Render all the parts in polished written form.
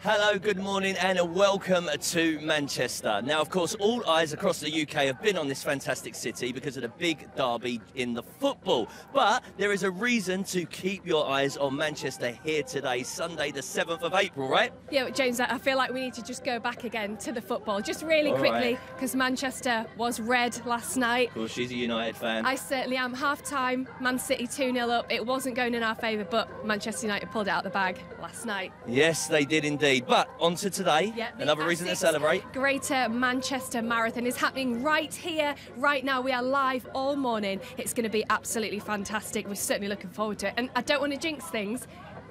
Hello, good morning and welcome to Manchester. Now, of course, all eyes across the UK have been on this fantastic city because of the big derby in the football. But there is a reason to keep your eyes on Manchester here today, Sunday the 7th of April, right? Yeah, James, I feel like we need to just go back again to the football, just really quickly, because Manchester was red last night. Of course, she's a United fan. I certainly am. Half-time, Man City 2-0 up. It wasn't going in our favour, but Manchester United pulled it out of the bag last night. Yes, they did indeed. But on to today, another reason to celebrate. Greater Manchester Marathon is happening right here, right now. We are live all morning. It's going to be absolutely fantastic. We're certainly looking forward to it. And I don't want to jinx things,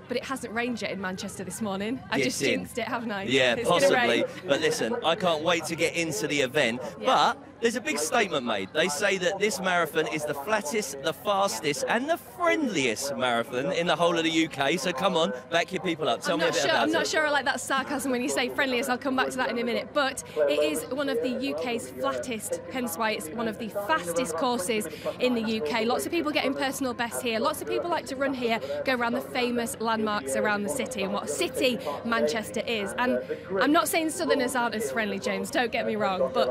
but it hasn't rained yet in Manchester this morning. I just jinxed it, haven't I? Yeah, it's possibly. But listen, I can't wait to get into the event. Yeah. But there's a big statement made. They say that this marathon is the flattest, the fastest and the friendliest marathon in the whole of the UK. So come on, back your people up. Tell me a bit about it. I'm not sure I like that sarcasm when you say friendliest. I'll come back to that in a minute. But it is one of the UK's flattest, hence why it's one of the fastest courses in the UK. Lots of people getting personal bests here. Lots of people like to run here, go around the famous landmarks around the city and what a city Manchester is. And I'm not saying Southerners aren't as friendly, James, don't get me wrong, but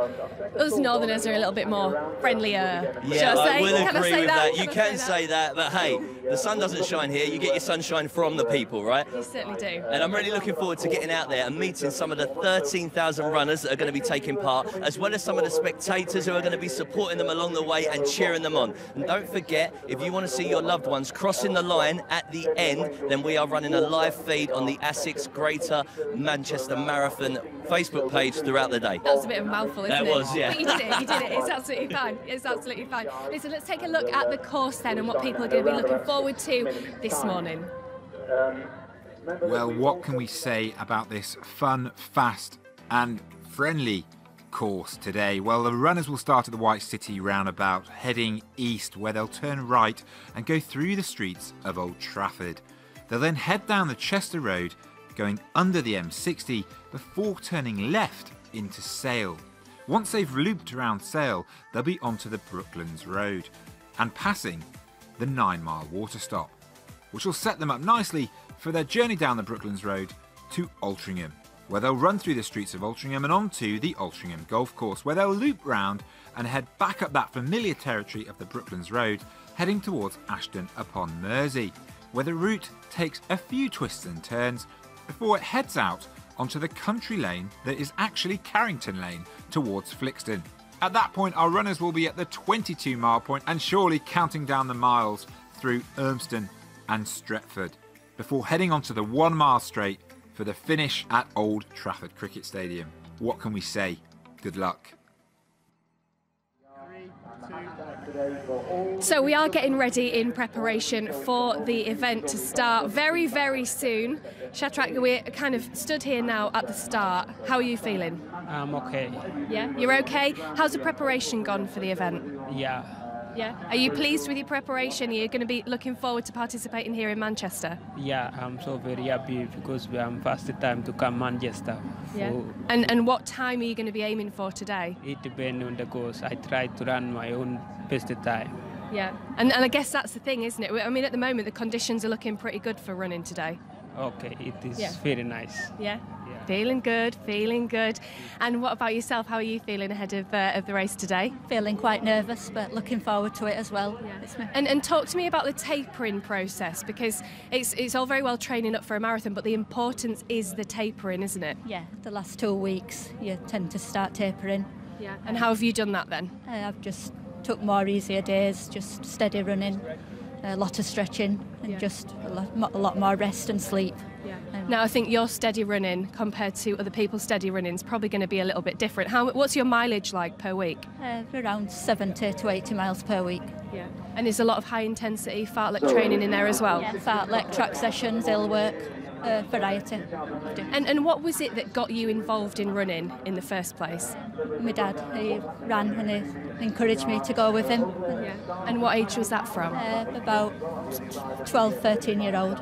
us Northerners are a little bit more friendlier. Yeah, I will agree with that. You can can say that, but hey, the sun doesn't shine here. You get your sunshine from the people, right? You certainly do. And I'm really looking forward to getting out there and meeting some of the 13,000 runners that are going to be taking part, as well as some of the spectators who are going to be supporting them along the way and cheering them on. And don't forget, if you want to see your loved ones crossing the line at the end, then we are running a live feed on the ASICS Greater Manchester Marathon Facebook page throughout the day. That was a bit of a mouthful, isn't it? That was, yeah. But you did it, you did it. It's absolutely fine. It's absolutely fine. Listen, let's take a look at the course then and what people are going to be looking forward to this morning. Well, what can we say about this fun, fast and friendly course today? Well, the runners will start at the White City roundabout, heading east, where they'll turn right and go through the streets of Old Trafford. They'll then head down the Chester Road, going under the M60 before turning left into Sale. Once they've looped around Sale, they'll be onto the Brooklands Road and passing the 9 Mile water stop, which will set them up nicely for their journey down the Brooklands Road to Altrincham, where they'll run through the streets of Altrincham and onto the Altrincham Golf Course, where they'll loop round and head back up that familiar territory of the Brooklands Road, heading towards Ashton upon Mersey, where the route takes a few twists and turns before it heads out onto the country lane that is actually Carrington Lane towards Flixton. At that point, our runners will be at the 22 mile point and surely counting down the miles through Urmston and Stretford before heading onto the 1 mile straight for the finish at Old Trafford Cricket Stadium. What can we say? Good luck. So we are getting ready in preparation for the event to start very, very soon. Shatrak, we're kind of stood here now at the start. How are you feeling? I'm okay. Yeah, you're okay? How's the preparation gone for the event? Yeah. Yeah. Are you pleased with your preparation? Are you going to be looking forward to participating here in Manchester? Yeah, I'm so very happy because we are first time to come Manchester. Yeah. So And what time are you going to be aiming for today? it depends on the course. I try to run my own best time. Yeah. And I guess that's the thing, isn't it? I mean, at the moment, the conditions are looking pretty good for running today. Okay, it is Yeah. very nice. Yeah. Yeah. Feeling good, feeling good. And what about yourself? How are you feeling ahead of the race today? Feeling quite nervous, but looking forward to it as well. And talk to me about the tapering process, because it's all very well training up for a marathon, but the importance is the tapering, isn't it? Yeah, the last 2 weeks you tend to start tapering. Yeah. And how have you done that then? I've just took more easier days, just steady running, a lot of stretching and just a lot more rest and sleep. Yeah. Now I think your steady running compared to other people's steady running is probably going to be a little bit different. What's your mileage like per week? Around 70 to 80 miles per week. Yeah. And there's a lot of high intensity fartlek training in there as well. Yeah, fartlek, track sessions, hill work, variety. And what was it that got you involved in running in the first place? My dad, he ran and he encouraged me to go with him. Yeah. And what age was that from? About 12, 13-year-old,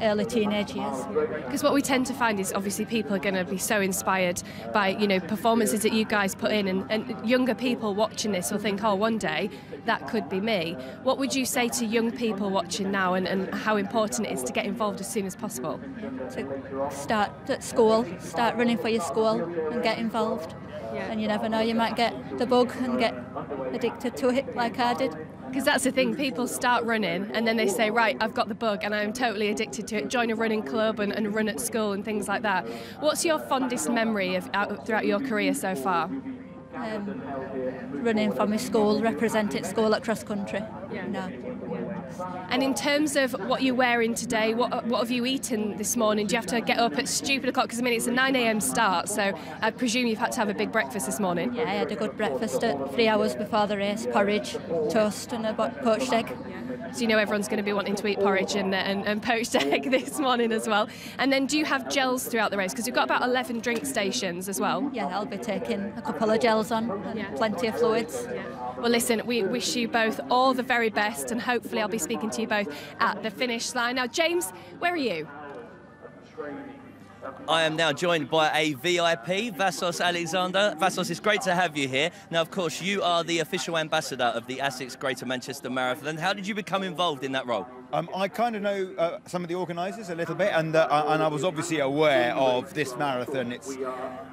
early teenage years. Because what we tend to find is obviously people are going to be so inspired by, you know, performances that you guys put in, and younger people watching this will think, oh, one day that could be me. What would you say to young people watching now, and how important it is to get involved as soon as possible? To start at school, start running for your school and get involved. Yeah. And you never know, you might get the bug and get addicted to it like I did. Because that's the thing, people start running and then they say, right, I've got the bug and I'm totally addicted to it. Join a running club and run at school and things like that. What's your fondest memory of throughout your career so far? Running for my school, representing school at cross country. Yeah. No. And in terms of what you're wearing today, what have you eaten this morning? Do you have to get up at stupid o'clock? Because I mean, it's a 9 a.m. start, so I presume you've had to have a big breakfast this morning. Yeah, I had a good breakfast at 3 hours before the race, porridge, toast and a poached egg. So you know everyone's going to be wanting to eat porridge and poached egg this morning as well. And then do you have gels throughout the race? Because you've got about 11 drink stations as well. Yeah, I'll be taking a couple of gels on and plenty of fluids. Yeah. Well, listen, we wish you both all the very best, and hopefully I'll be speaking to you both at the finish line. Now, James, where are you? I am now joined by a VIP, Vassos Alexander. Vassos, it's great to have you here. Now, of course, you are the official ambassador of the ASICS Greater Manchester Marathon. How did you become involved in that role? I kind of know some of the organisers a little bit, and I was obviously aware of this marathon. It's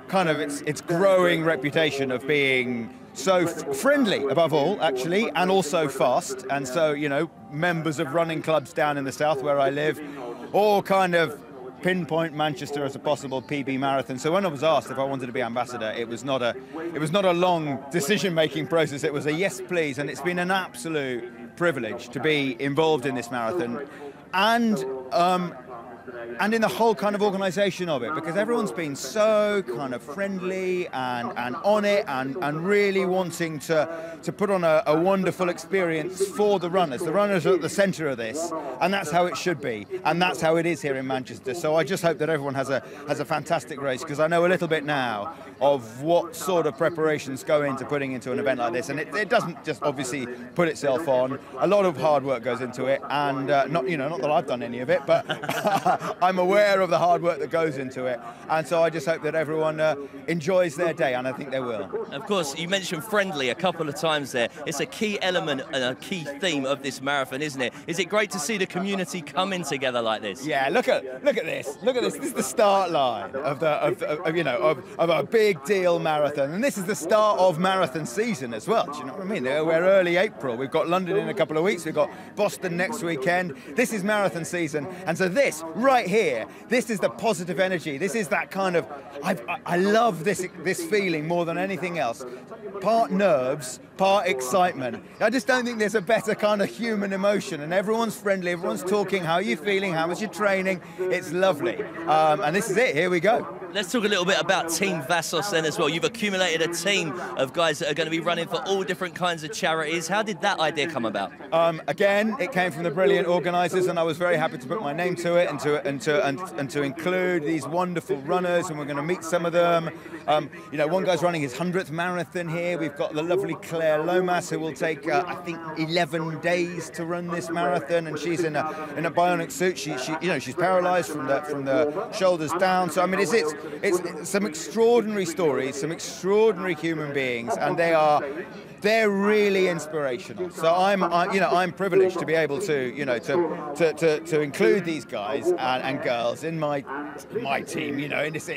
kind of its growing reputation of being so friendly, above all, actually, and also fast. And so, you know, members of running clubs down in the south where I live, all kind of pinpoint Manchester as a possible PB marathon. So when I was asked if I wanted to be ambassador, it was not a long decision-making process. It was a yes, please, and it's been an absolute privilege to be involved in this marathon, and in the whole kind of organisation of it, because everyone's been so kind of friendly and on it and really wanting to put on a wonderful experience for the runners. The runners are at the centre of this, and that's how it should be, and that's how it is here in Manchester. So I just hope that everyone has a fantastic race, because I know a little bit now of what sort of preparations go into putting into an event like this, and it doesn't just obviously put itself on. A lot of hard work goes into it, and not that I've done any of it, but I'm aware of the hard work that goes into it, and so I just hope that everyone enjoys their day, and I think they will. Of course, you mentioned friendly a couple of times there. It's a key element and a key theme of this marathon, isn't it? Is it great to see the community coming together like this? Yeah, look at this. Look at this. This is the start line of a big deal marathon, and this is the start of marathon season as well. Do you know what I mean? We're early April. We've got London in a couple of weeks. We've got Boston next weekend. This is marathon season, and so this right here, this is the positive energy. This is that kind of, I love this feeling more than anything else. Part nerves, part excitement. I just don't think there's a better kind of human emotion, and everyone's friendly, everyone's talking, how are you feeling, how was your training? It's lovely. And this is it, here we go. Let's talk a little bit about Team Vassos then as well. You've accumulated a team of guys that are going to be running for all different kinds of charities. How did that idea come about? Again, it came from the brilliant organisers, and I was very happy to put my name to it and to include these wonderful runners, and we're going to meet some of them. You know, one guy's running his 100th marathon here. We've got the lovely Claire Lomas, who will take, I think, 11 days to run this marathon, and she's in a bionic suit. She's paralysed from the shoulders down. So I mean, it's some extraordinary stories, some extraordinary human beings, and they're really inspirational. So I'm privileged to be able to include these guys and girls in my team. You know, in this,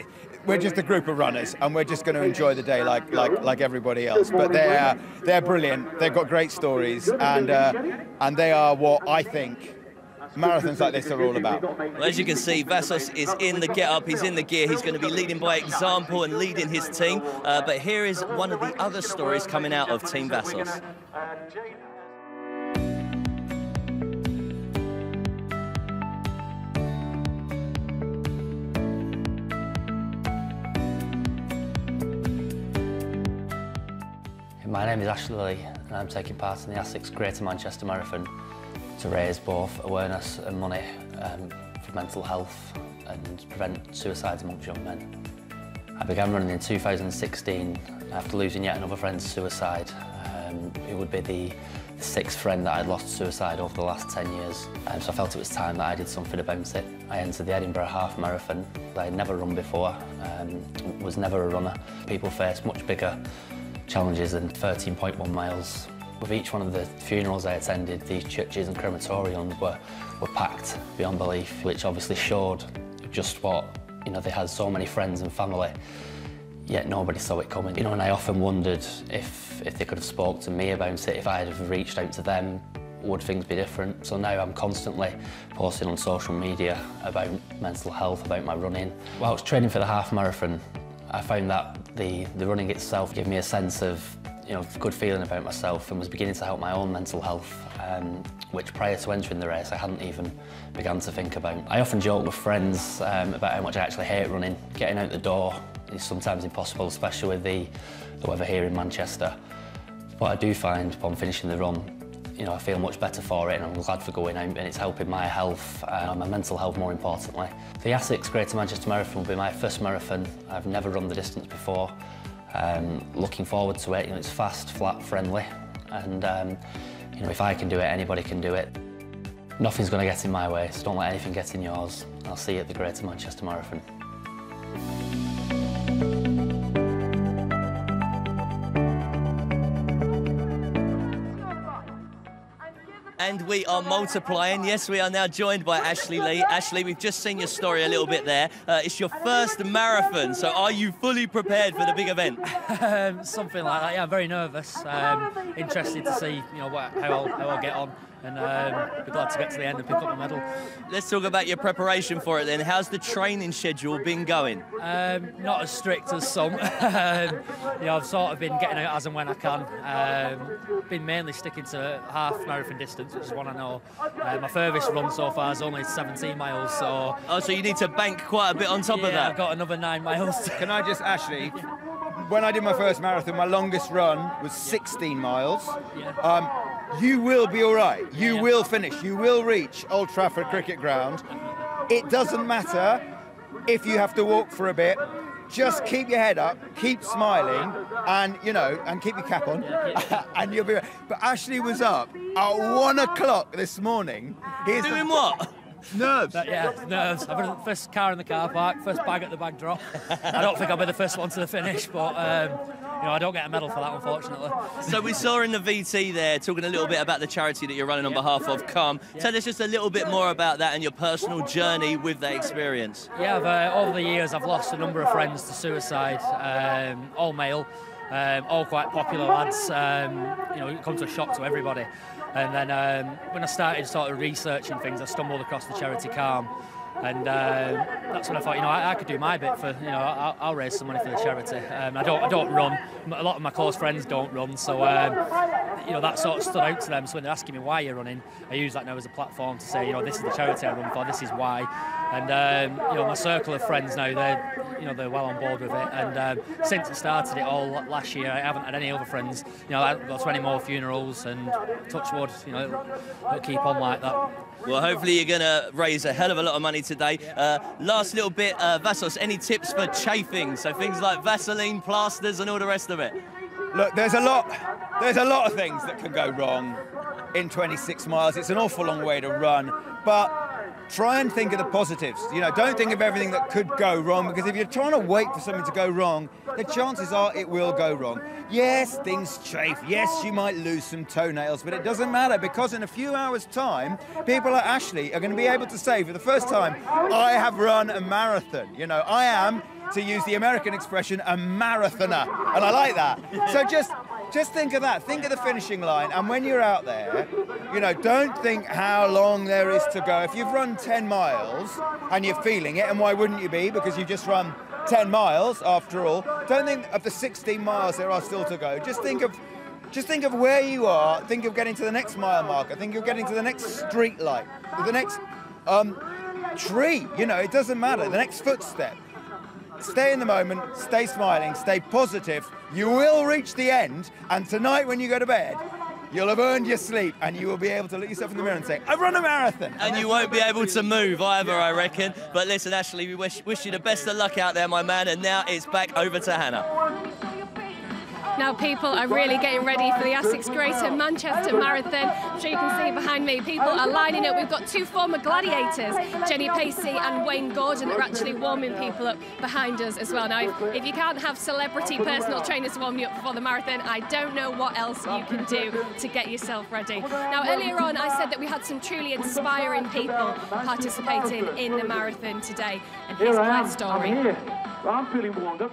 we're just a group of runners, and we're just going to enjoy the day like everybody else. But they're brilliant. They've got great stories, and they are what I think marathons like this are all about. Well, as you can see, Vassos is in the get-up, he's in the gear, he's going to be leading by example and leading his team. But here is one of the other stories coming out of Team Vassos. My name is Ashley, and I'm taking part in the ASICS Greater Manchester Marathon to raise both awareness and money for mental health and prevent suicides amongst young men. I began running in 2016 after losing yet another friend to suicide. It would be the sixth friend that I'd lost to suicide over the last 10 years. So I felt it was time that I did something about it. I entered the Edinburgh Half Marathon. I had never run before, was never a runner. People face much bigger challenges than 13.1 miles. With each one of the funerals I attended, the churches and crematoriums were packed beyond belief, which obviously showed just what, you know, they had so many friends and family, yet nobody saw it coming. You know, and I often wondered if they could have spoke to me about it, if I had have reached out to them, would things be different? So now I'm constantly posting on social media about mental health, about my running. While I was training for the half marathon, I found that the running itself gave me a sense of, you know, good feeling about myself and was beginning to help my own mental health, which prior to entering the race I hadn't even begun to think about. I often joke with friends about how much I actually hate running. Getting out the door is sometimes impossible, especially with the weather here in Manchester. But I do find upon finishing the run, you know, I feel much better for it, and I'm glad for going out, and it's helping my health, my mental health more importantly. The ASICS Greater Manchester Marathon will be my first marathon. I've never run the distance before. Looking forward to it. You know, it's fast, flat, friendly, and you know, if I can do it, anybody can do it. Nothing's going to get in my way, so don't let anything get in yours. I'll see you at the Greater Manchester Marathon. And we are multiplying. Yes, we are now joined by Ashley Lee. Ashley, we've just seen your story a little bit there. It's your first marathon, so are you fully prepared for the big event? Something like that, yeah. I'm very nervous. Interested to see, you know, how I'll get on, and be glad to get to the end and pick up a medal. Let's talk about your preparation for it then. How's the training schedule been going? Not as strict as some. You know, I've sort of been getting out as and when I can. Been mainly sticking to half marathon distance, which is one I know. My furthest run so far is only 17 miles, so... Oh, so you need to bank quite a bit on top of that? I've got another 9 miles. Can I just, Ashley, when I did my first marathon, my longest run was 16 miles. Yeah. You will be all right. You will finish. You will reach Old Trafford Cricket Ground. It doesn't matter if you have to walk for a bit. Just keep your head up, keep smiling, and, you know, and keep your cap on, and you'll be right. But Ashley was up at 1 o'clock this morning. Doing what? Nerves. Yeah, nerves. I've been the first car in the car park, first bag at the bag drop. I don't think I'll be the first one to the finish, but you know, I don't get a medal for that, unfortunately. So we saw in the VT there talking a little bit about the charity that you're running on behalf of, Come. Tell us just a little bit more about that and your personal journey with that experience. Yeah, over the years I've lost a number of friends to suicide, all male, all quite popular lads. You know, it comes as a shock to everybody. And then when I started sort of researching things, I stumbled across the charity Calm, and that's when I thought, you know, I could do my bit for, you know, I'll raise some money for the charity. I don't run. A lot of my close friends don't run, so you know, that sort of stood out to them. So when they're asking me why you're running, I use that now as a platform to say, you know, this is the charity I run for, this is why. And you know, my circle of friends now, they're well on board with it. And since I started it all last year, I haven't had any other friends. You know, I've got 20 more funerals, and touch wood, you know, it'll keep on like that. Well, hopefully you're going to raise a hell of a lot of money today. Last little bit, Vassos, any tips for chafing? So things like Vaseline, plasters, and all the rest of it. Look, there's a lot of things that can go wrong in 26 miles. It's an awful long way to run, but try and think of the positives. You know, don't think of everything that could go wrong, because if you're trying to wait for something to go wrong, the chances are it will go wrong. Yes, things chafe. Yes, you might lose some toenails, but it doesn't matter, because in a few hours' time, people like Ashley are going to be able to say for the first time, I have run a marathon. You know, I am, to use the American expression, a marathoner, and I like that. So just think of that. Think of the finishing line, and when you're out there, you know, don't think how long there is to go. If you've run 10 miles and you're feeling it, and why wouldn't you be, because you've just run 10 miles after all, don't think of the 16 miles there are still to go. Just think of where you are. Think of getting to the next mile marker. Think of getting to the next street light, the next tree. You know, it doesn't matter. The next footstep. Stay in the moment, stay smiling, stay positive. You will reach the end, and tonight when you go to bed, you'll have earned your sleep, and you will be able to look yourself in the mirror and say, I've run a marathon. And you won't be able to move either, I reckon. But listen, Ashley, we wish you the best of luck out there, my man, and now it's back over to Hannah. Now people are really getting ready for the ASICS Greater Manchester Marathon. I'm sure you can see behind me, people are lining up. We've got two former gladiators, Jenny Pacey and Wayne Gordon, that are actually warming people up behind us as well. Now, if you can't have celebrity personal trainers warming you up before the marathon, I don't know what else you can do to get yourself ready. Now, earlier on, I said that we had some truly inspiring people participating in the marathon today. And here's Claire's story. I'm feeling warmed up.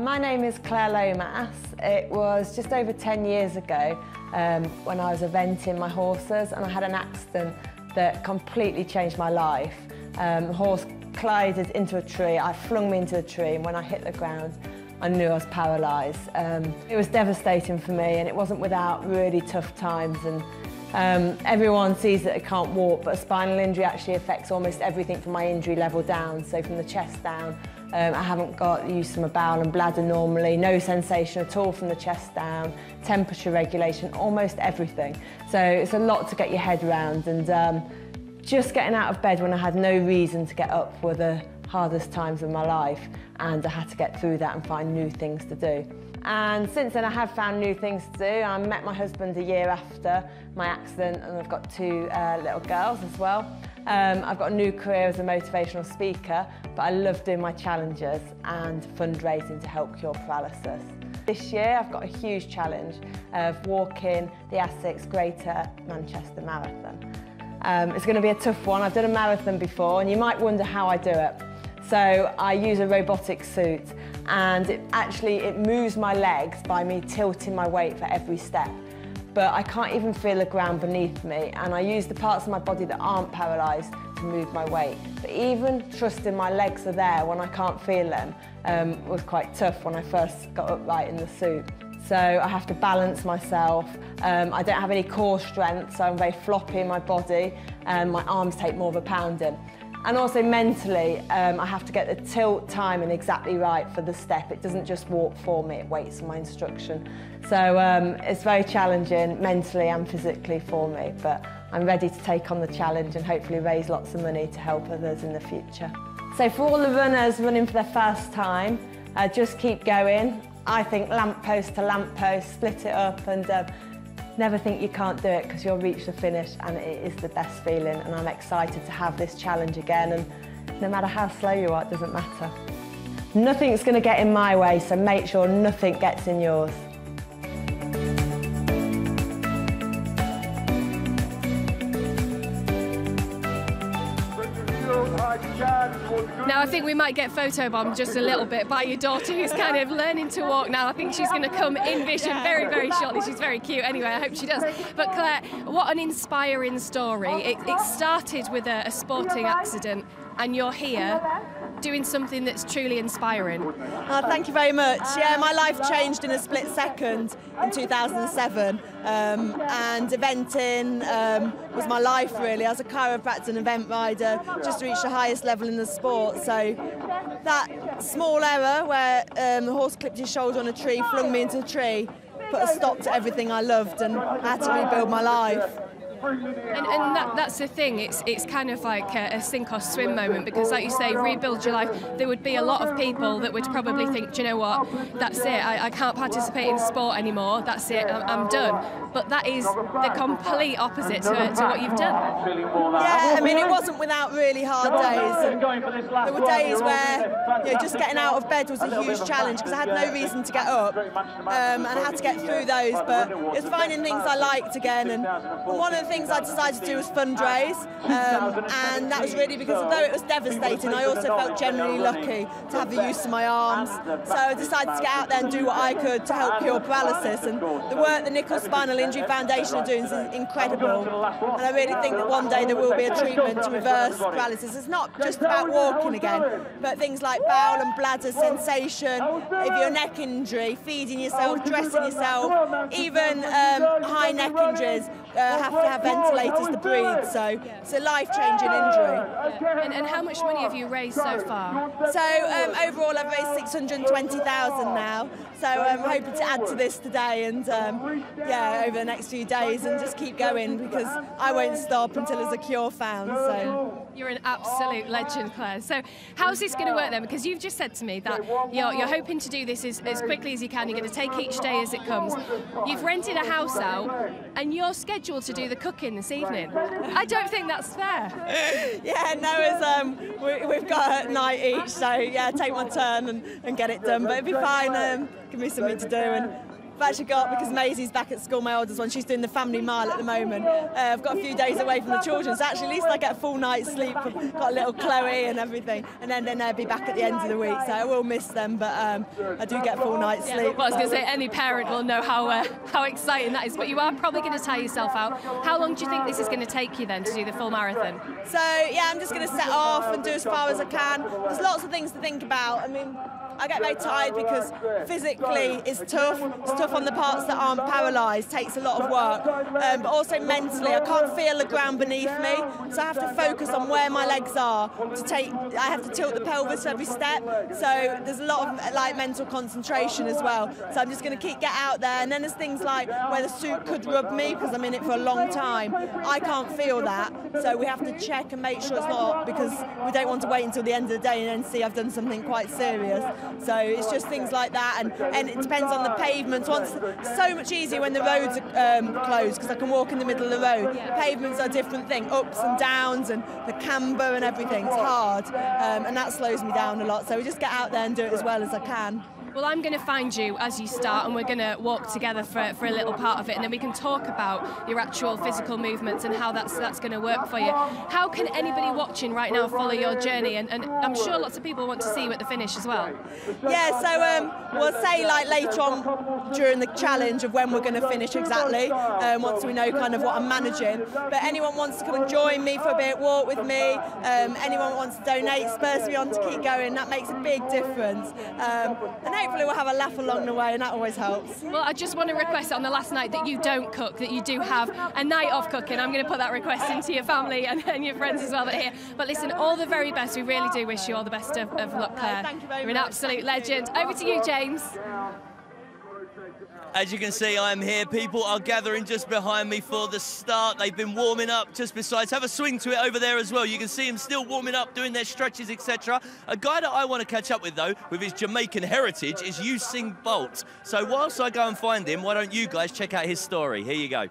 My name is Claire Lomas. It was just over 10 years ago when I was eventing my horses and I had an accident that completely changed my life. The horse collided into a tree, I flung me into the tree, and when I hit the ground I knew I was paralysed. It was devastating for me, and it wasn't without really tough times. And everyone sees that I can't walk, but a spinal injury actually affects almost everything from my injury level down. So from the chest down, I haven't got use of my bowel and bladder normally, no sensation at all from the chest down, temperature regulation, almost everything. So it's a lot to get your head around, and just getting out of bed when I had no reason to get up were the hardest times of my life, and I had to get through that and find new things to do. And since then I have found new things to do. I met my husband a year after my accident, and I've got two little girls as well. I've got a new career as a motivational speaker, but I love doing my challenges and fundraising to help cure paralysis. This year I've got a huge challenge of walking the ASICS Greater Manchester Marathon. It's going to be a tough one. I've done a marathon before, and you might wonder how I do it. So I use a robotic suit, and it moves my legs by me tilting my weight for every step. But I can't even feel the ground beneath me, and I use the parts of my body that aren't paralysed to move my weight. But even trusting my legs are there when I can't feel them was quite tough when I first got upright in the suit. So I have to balance myself. I don't have any core strength, so I'm very floppy in my body, and my arms take more of a pounding. And also mentally, I have to get the tilt timing exactly right for the step. It doesn't just walk for me, it waits for my instruction. So it's very challenging mentally and physically for me, but I'm ready to take on the challenge and hopefully raise lots of money to help others in the future. So for all the runners running for their first time, just keep going. I think lamppost to lamppost, split it up, and never think you can't do it, because you'll reach the finish, and it is the best feeling, and I'm excited to have this challenge again, and no matter how slow you are, it doesn't matter. Nothing's going to get in my way, so make sure nothing gets in yours. Now I think we might get photobombed just a little bit by your daughter, who's kind of learning to walk now. I think she's going to come in vision very, very shortly. She's very cute anyway, I hope she does. But Claire, what an inspiring story. It started with a sporting accident, and you're here doing something that's truly inspiring. Thank you very much. Yeah, my life changed in a split second in 2007, and eventing was my life really. I was a chiropractor and event rider, just reached the highest level in the sport. So that small error where the horse clipped his shoulder on a tree, flung me into a tree, put a stop to everything I loved, and I had to rebuild my life. And that's the thing, it's kind of like a sink or swim moment, because like you say, rebuild your life. There would be a lot of people that would probably think, do you know what, that's it, I can't participate in sport anymore, that's it, I'm done. But that is the complete opposite to what you've done. Yeah, I mean, it wasn't without really hard days. And there were days where just getting out of bed was a huge challenge, because I had no reason to get up, and I had to get through those. But it was finding things I liked again, and one of the things I decided to do was fundraise, and that was really because although it was devastating, I also felt genuinely lucky to have the use of my arms. So I decided to get out there and do what I could to help cure paralysis, and the work the Nickel Spinal Injury Foundation are doing is incredible, and I really think that one day there will be a treatment to reverse paralysis. It's not just about walking again, but things like bowel and bladder sensation, if you're a neck injury, feeding yourself, dressing yourself, even high neck injuries. have to have ventilators to breathe, so it's a life-changing injury. And how much money have you raised so far? So overall I've raised 620,000 now, so I'm hoping to add to this today and yeah, over the next few days, and just keep going because I won't stop until there's a cure found. So you're an absolute legend, Claire. So how's this going to work then? Because you've just said to me that you're hoping to do this as quickly as you can. You're going to take each day as it comes. You've rented a house out and you're scheduled to do the cooking this evening. I don't think that's fair. Yeah, no, we've got a night each, so yeah, take my turn and get it done. But it'll be fine. Give me something to do. And I've actually got, because Maisie's back at school, my oldest one, she's doing the family mile at the moment. I've got a few days away from the children, so actually at least I get a full night's sleep. I've got a little Chloe and everything, and then they'll be back at the end of the week, so I will miss them, but I do get a full night's sleep. Well, I was going to say, any parent will know how exciting that is, but you are probably going to tire yourself out. How long do you think this is going to take you then to do the full marathon? So yeah, I'm just going to set off and do as far as I can. There's lots of things to think about. I mean, I get very tired because physically it's tough. It's tough on the parts that aren't paralysed, takes a lot of work. But also mentally, I can't feel the ground beneath me, so I have to focus on where my legs are. I have to tilt the pelvis for every step. So there's a lot of like mental concentration as well. So I'm just going to get out there. And then there's things like where the suit could rub me because I'm in it for a long time. I can't feel that, so we have to check and make sure it's not, because we don't want to wait until the end of the day and then see I've done something quite serious. So it's just things like that, and it depends on the pavements. It's so much easier when the roads are closed because I can walk in the middle of the road. Pavements are a different thing, ups and downs and the camber and everything. It's hard, and that slows me down a lot. So we just get out there and do it as well as I can. Well, I'm going to find you as you start, and we're going to walk together for a little part of it, and then we can talk about your actual physical movements and how that's going to work for you. How can anybody watching right now follow your journey? And I'm sure lots of people want to see you at the finish as well. Yeah, so we'll say like later on during the challenge of when we're going to finish exactly, once we know kind of what I'm managing. But anyone wants to come and join me for a bit, walk with me, anyone wants to donate, spurs me on to keep going, that makes a big difference. And hopefully we'll have a laugh along the way, and that always helps. Well, I just want to request on the last night that you don't cook, that you do have a night of cooking. I'm going to put that request into your family and your friends as well that are here. But listen, all the very best. We really do wish you all the best of luck, Claire. Thank you very much. You're an absolute legend. Over to you, James. As you can see, I'm here. People are gathering just behind me for the start. They've been warming up just besides. Have a swing to it over there as well. You can see them still warming up, doing their stretches, etc. A guy that I want to catch up with, though, with his Jamaican heritage, is Usain Bolt. So whilst I go and find him, why don't you guys check out his story? Here you go.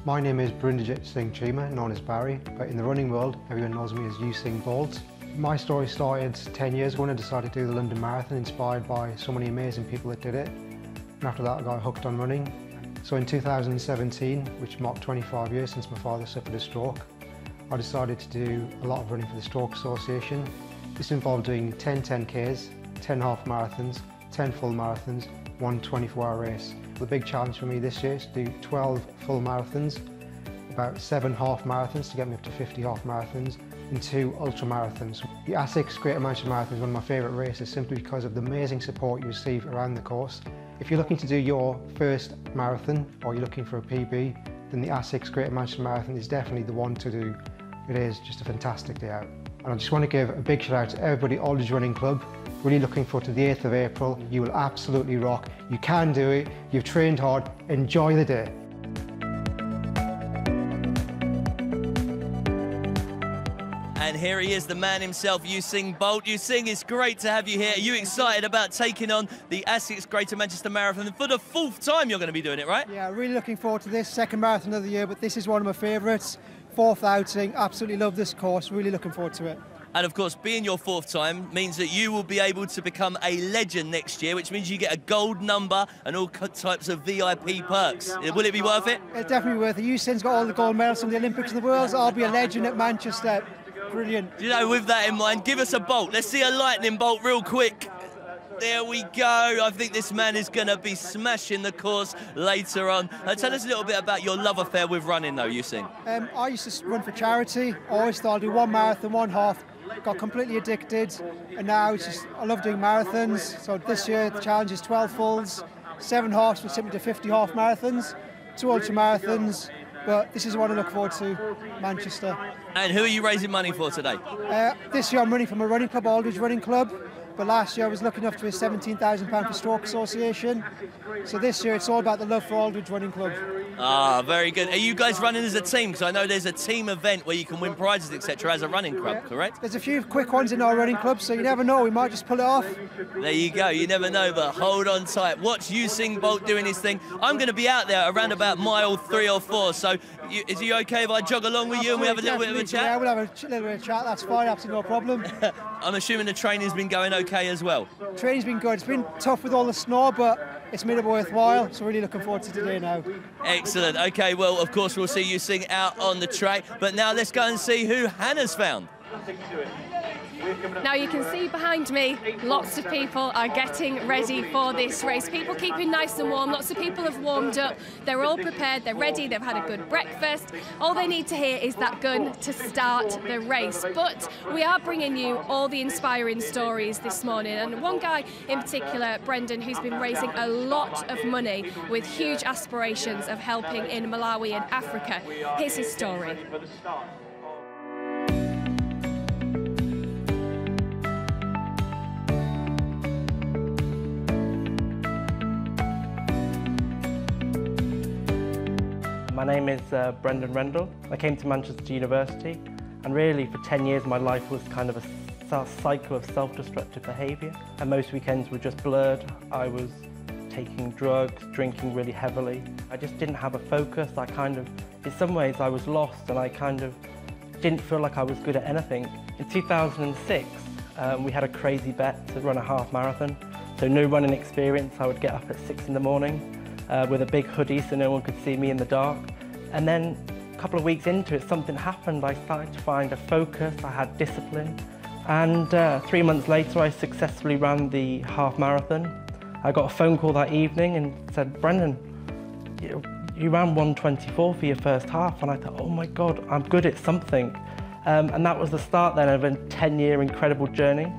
My name is Brindajit Singh Chima, known as Barry, but in the running world, everyone knows me as Usain Bolt. My story started 10 years ago when I decided to do the London Marathon, inspired by so many amazing people that did it. And after that, I got hooked on running. So in 2017, which marked 25 years since my father suffered a stroke, I decided to do a lot of running for the Stroke Association. This involved doing 10 10Ks, 10 half marathons, 10 full marathons, one 24-hour race. The big challenge for me this year is to do 12 full marathons, about 7 half marathons to get me up to 50 half marathons, and 2 ultra marathons. The ASICS Greater Manchester Marathon is one of my favourite races simply because of the amazing support you receive around the course. If you're looking to do your first marathon or you're looking for a PB, then the ASICS Greater Manchester Marathon is definitely the one to do. It is just a fantastic day out. And I just want to give a big shout out to everybody at Aldridge Running Club. Really looking forward to the 8th of April. You will absolutely rock. You can do it. You've trained hard. Enjoy the day. And here he is, the man himself, Usain Bolt. Usain, it's great to have you here. Are you excited about taking on the ASICS Greater Manchester Marathon? For the 4th time you're going to be doing it, right? Yeah, really looking forward to this, second marathon of the year, but this is one of my favourites. 4th outing, absolutely love this course, really looking forward to it. And of course, being your 4th time means that you will be able to become a legend next year, which means you get a gold number and all types of VIP perks. Will it be worth it? It's definitely worth it. Usain's got all the gold medals from the Olympics and the Worlds. I'll be a legend at Manchester. Brilliant. You know, with that in mind, give us a bolt. Let's see a lightning bolt real quick. there we go. I think this man is going to be smashing the course later on. Tell us a little bit about your love affair with running, though, Yusing. I used to run for charity. I always thought I'd do one marathon, one half. Got completely addicted, and now it's just, I love doing marathons. So this year the challenge is 12 fulls, 7 halves, which took me to 50 half marathons, 2 ultra marathons. But this is what I look forward to, Manchester. And who are you raising money for today? This year I'm running from a running club, Aldridge Running Club. But last year I was lucky enough to raise £17,000 for Stroke Association. So this year it's all about the love for Aldridge Running Club. Ah, very good. Are you guys running as a team? Because I know there's a team event where you can win prizes, etc. as a running club, correct? There's a few quick ones in our running club, so you never know, we might just pull it off. There you go, you never know, but hold on tight. Watch Usain Bolt doing his thing. I'm going to be out there around about mile 3 or 4, so is he okay if I jog along with you and we have a little bit of a chat? Yeah, we'll have a little bit of chat, that's fine, absolutely no problem. I'm assuming the training's been going okay as well? Training's been good. It's been tough with all the snow, but it's made it worthwhile, so really looking forward to today now. Excellent. Okay, well, of course, we'll see you sing out on the track, but now let's go and see who Hannah's found. Now you can see behind me, lots of people are getting ready for this race. People keeping nice and warm, lots of people have warmed up, they're all prepared, they're ready, they've had a good breakfast. All they need to hear is that gun to start the race. But we are bringing you all the inspiring stories this morning, and one guy in particular, Brendan, who's been raising a lot of money with huge aspirations of helping in Malawi and Africa. Here's his story. My name is Brendan Rendell. I came to Manchester University, and really for 10 years my life was kind of a cycle of self-destructive behaviour, and most weekends were just blurred. I was taking drugs, drinking really heavily. I just didn't have a focus. In some ways I was lost, and I didn't feel like I was good at anything. In 2006 we had a crazy bet to run a half marathon, so no running experience. I would get up at 6 in the morning with a big hoodie so no one could see me in the dark. And then a couple of weeks into it, something happened. I started to find a focus, I had discipline. And 3 months later, I successfully ran the half marathon. I got a phone call that evening and said, Brendan, you ran 1:24 for your first half. And I thought, oh my God, I'm good at something. And that was the start then of a 10-year incredible journey.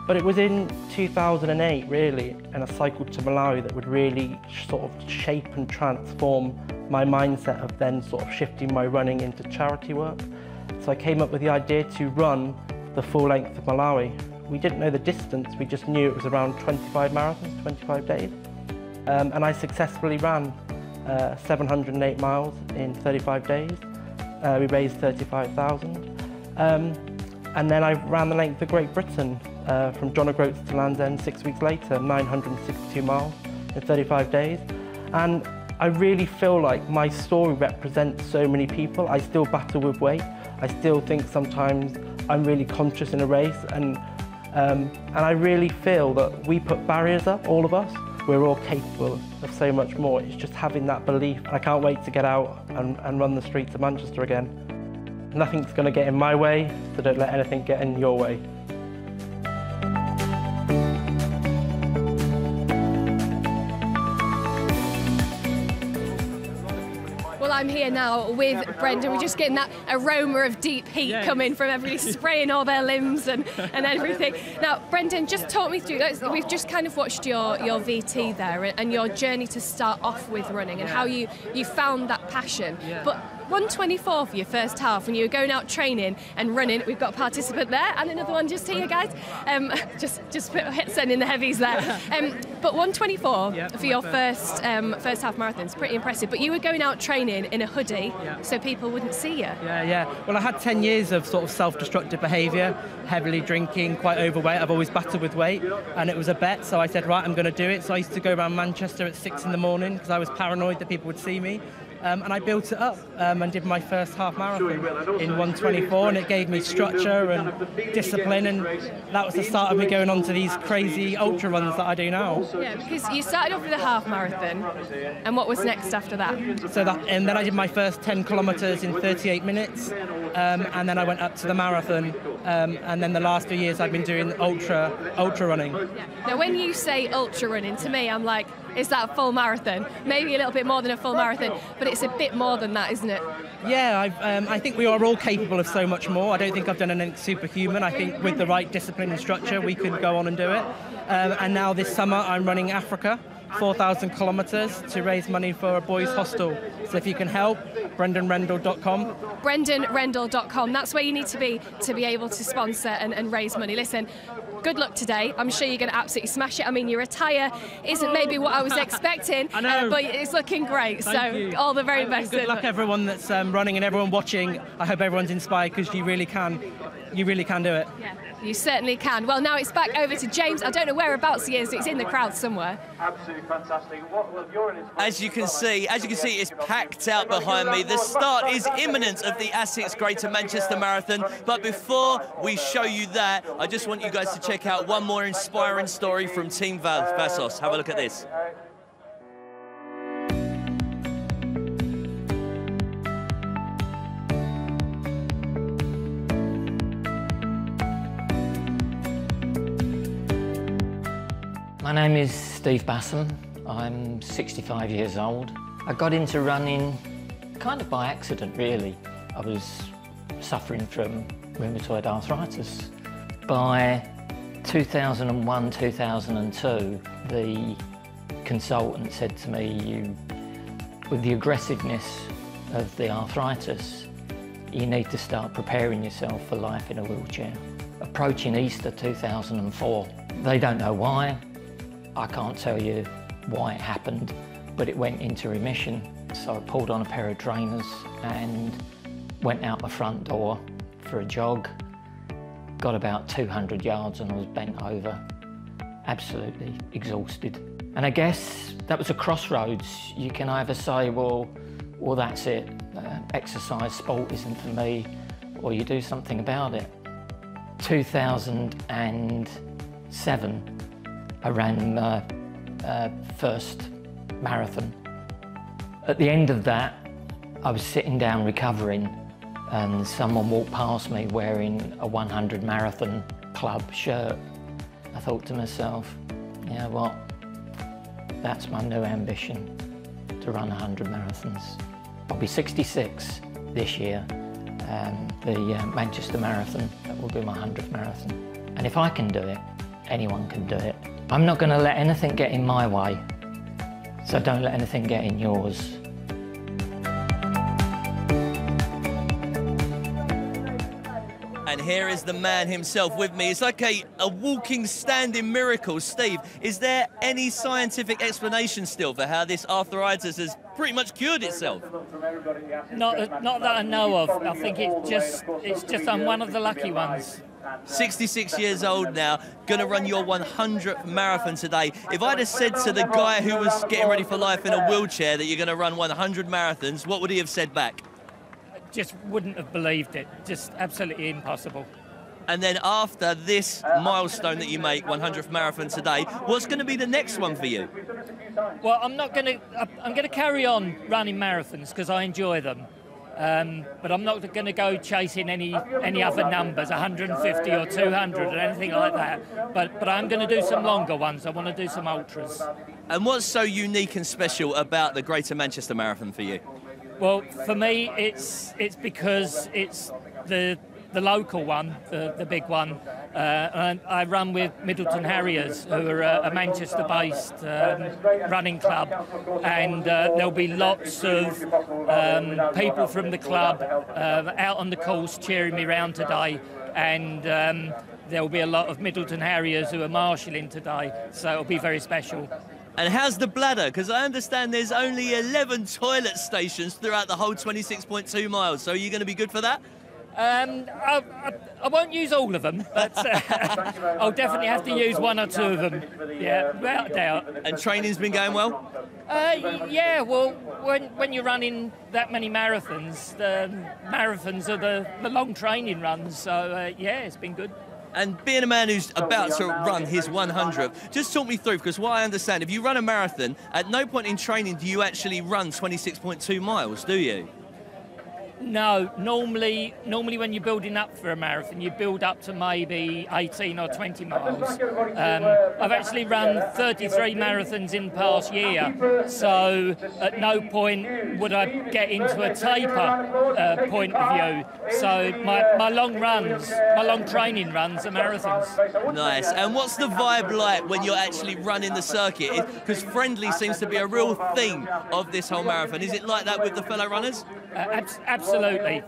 But it was in 2008, really, and a cycle to Malawi that would really sort of shape and transform my mindset of then sort of shifting my running into charity work. So I came up with the idea to run the full length of Malawi. We didn't know the distance, we just knew it was around 25 marathons, 25 days. And I successfully ran 708 miles in 35 days. We raised 35,000. And then I ran the length of Great Britain from John O'Groats to Land's End 6 weeks later, 962 miles in 35 days. And I really feel like my story represents so many people. I still battle with weight. I still think sometimes I'm really conscious in a race, and I really feel that we put barriers up, all of us. We're all capable of so much more. It's just having that belief. I can't wait to get out and run the streets of Manchester again. Nothing's going to get in my way, so don't let anything get in your way. I'm here now with Brendan. We're just getting that aroma of deep heat coming from everybody spraying all their limbs and everything. Now, Brendan, just talk me through, we've just kind of watched your VT there and your journey to start off with running and how you found that passion. But 1:24 for your first half when you were going out training and running. We've got a participant there and another one just here, guys. Just sending the heavies there. But 1:24 for your first half marathon is pretty impressive. But you were going out training in a hoodie so people wouldn't see you. Yeah. Well, I had 10 years of sort of self-destructive behaviour, heavily drinking, quite overweight. I've always battled with weight, and it was a bet. So I said, right, I'm going to do it. So I used to go around Manchester at 6 in the morning because I was paranoid that people would see me. and I built it up and did my first half marathon in 1:24, and it gave me structure and discipline, and that was the start of me going on to these crazy ultra runs that I do now. Yeah, because you started off with a half marathon, and what was next after that? And then I did my first 10 kilometres in 38 minutes, and then I went up to the marathon, and then the last 2 years I've been doing ultra running. Yeah. Now, when you say ultra running, to me, I'm like, is that a full marathon? Maybe a little bit more than a full marathon, but it's a bit more than that, isn't it? Yeah, I think we are all capable of so much more. I don't think I've done anything superhuman. I think with the right discipline and structure, we could go on and do it. And now this summer, I'm running Africa, 4,000 kilometres to raise money for a boys' hostel. So if you can help, brendanrendell.com. brendanrendell.com. That's where you need to be able to sponsor and raise money. Listen, good luck today. I'm sure you're going to absolutely smash it. I mean, your attire isn't maybe what I was expecting, I know. But it's looking great. Thank you. All the very best. Good luck, everyone that's running and everyone watching. I hope everyone's inspired, because you really can do it. Yeah, you certainly can. Well, now it's back over to James. I don't know whereabouts he is. It's in the crowd somewhere. Absolutely fantastic. As you can see, it's packed out behind me. The start is imminent of the ASICS Greater Manchester Marathon. But before we show you that, I just want you guys to check out one more inspiring story from Team Vassos. Have a look at this. My name is Steve Bassam. I'm 65 years old. I got into running kind of by accident, really. I was suffering from rheumatoid arthritis. By 2001, 2002, the consultant said to me, with the aggressiveness of the arthritis, you need to start preparing yourself for life in a wheelchair. Approaching Easter 2004, they don't know why. I can't tell you why it happened, but it went into remission. So I pulled on a pair of trainers and went out my front door for a jog. Got about 200 yards and I was bent over, absolutely exhausted. And I guess that was a crossroads. You can either say, well that's it, exercise, sport isn't for me, or you do something about it. 2007, I ran my first marathon. At the end of that, I was sitting down recovering, and someone walked past me wearing a 100 Marathon Club shirt. I thought to myself, you know what, that's my new ambition, to run 100 marathons. I'll be 66 this year, the Manchester Marathon, that will be my 100th marathon. And if I can do it, anyone can do it. I'm not going to let anything get in my way, so don't let anything get in yours. And here is the man himself with me. It's like a walking, standing miracle. Steve, is there any scientific explanation still for how this arthritis has pretty much cured itself? Not that I know of. I think it's just I'm one of the lucky ones. 66 years old now, going to run your 100th marathon today. If I'd have said to the guy who was getting ready for life in a wheelchair that you're going to run 100 marathons, what would he have said back? Just wouldn't have believed it. Just absolutely impossible. And then after this milestone that you make, 100th marathon today, what's going to be the next one for you? Well, I'm going to carry on running marathons because I enjoy them. But I'm not going to go chasing any other numbers, 150 or 200 or anything like that. But I'm going to do some longer ones. I want to do some ultras. And what's so unique and special about the Greater Manchester Marathon for you? Well, for me, it's because it's the local one, the big one. And I run with Middleton Harriers, who are a Manchester-based running club, and there'll be lots of people from the club out on the course cheering me round today, and there'll be a lot of Middleton Harriers who are marshalling today, so it'll be very special. And how's the bladder? Because I understand there's only 11 toilet stations throughout the whole 26.2 miles, so are you going to be good for that? I won't use all of them, but I'll definitely have to use one or two of them. Yeah, without a doubt. And training's been going well? Yeah, well, when you're running that many marathons, the marathons are the long training runs, so yeah, it's been good. And being a man who's about to run his 100th, just talk me through, because what I understand, if you run a marathon, at no point in training do you actually run 26.2 miles, do you? No, normally when you're building up for a marathon, you build up to maybe 18 or 20 miles. I've actually run 33 marathons in the past year, so at no point would I get into a taper point of view. So my long training runs are marathons. Nice. And what's the vibe like when you're actually running the circuit? Because friendly seems to be a real theme of this whole marathon. Is it like that with the fellow runners? Absolutely.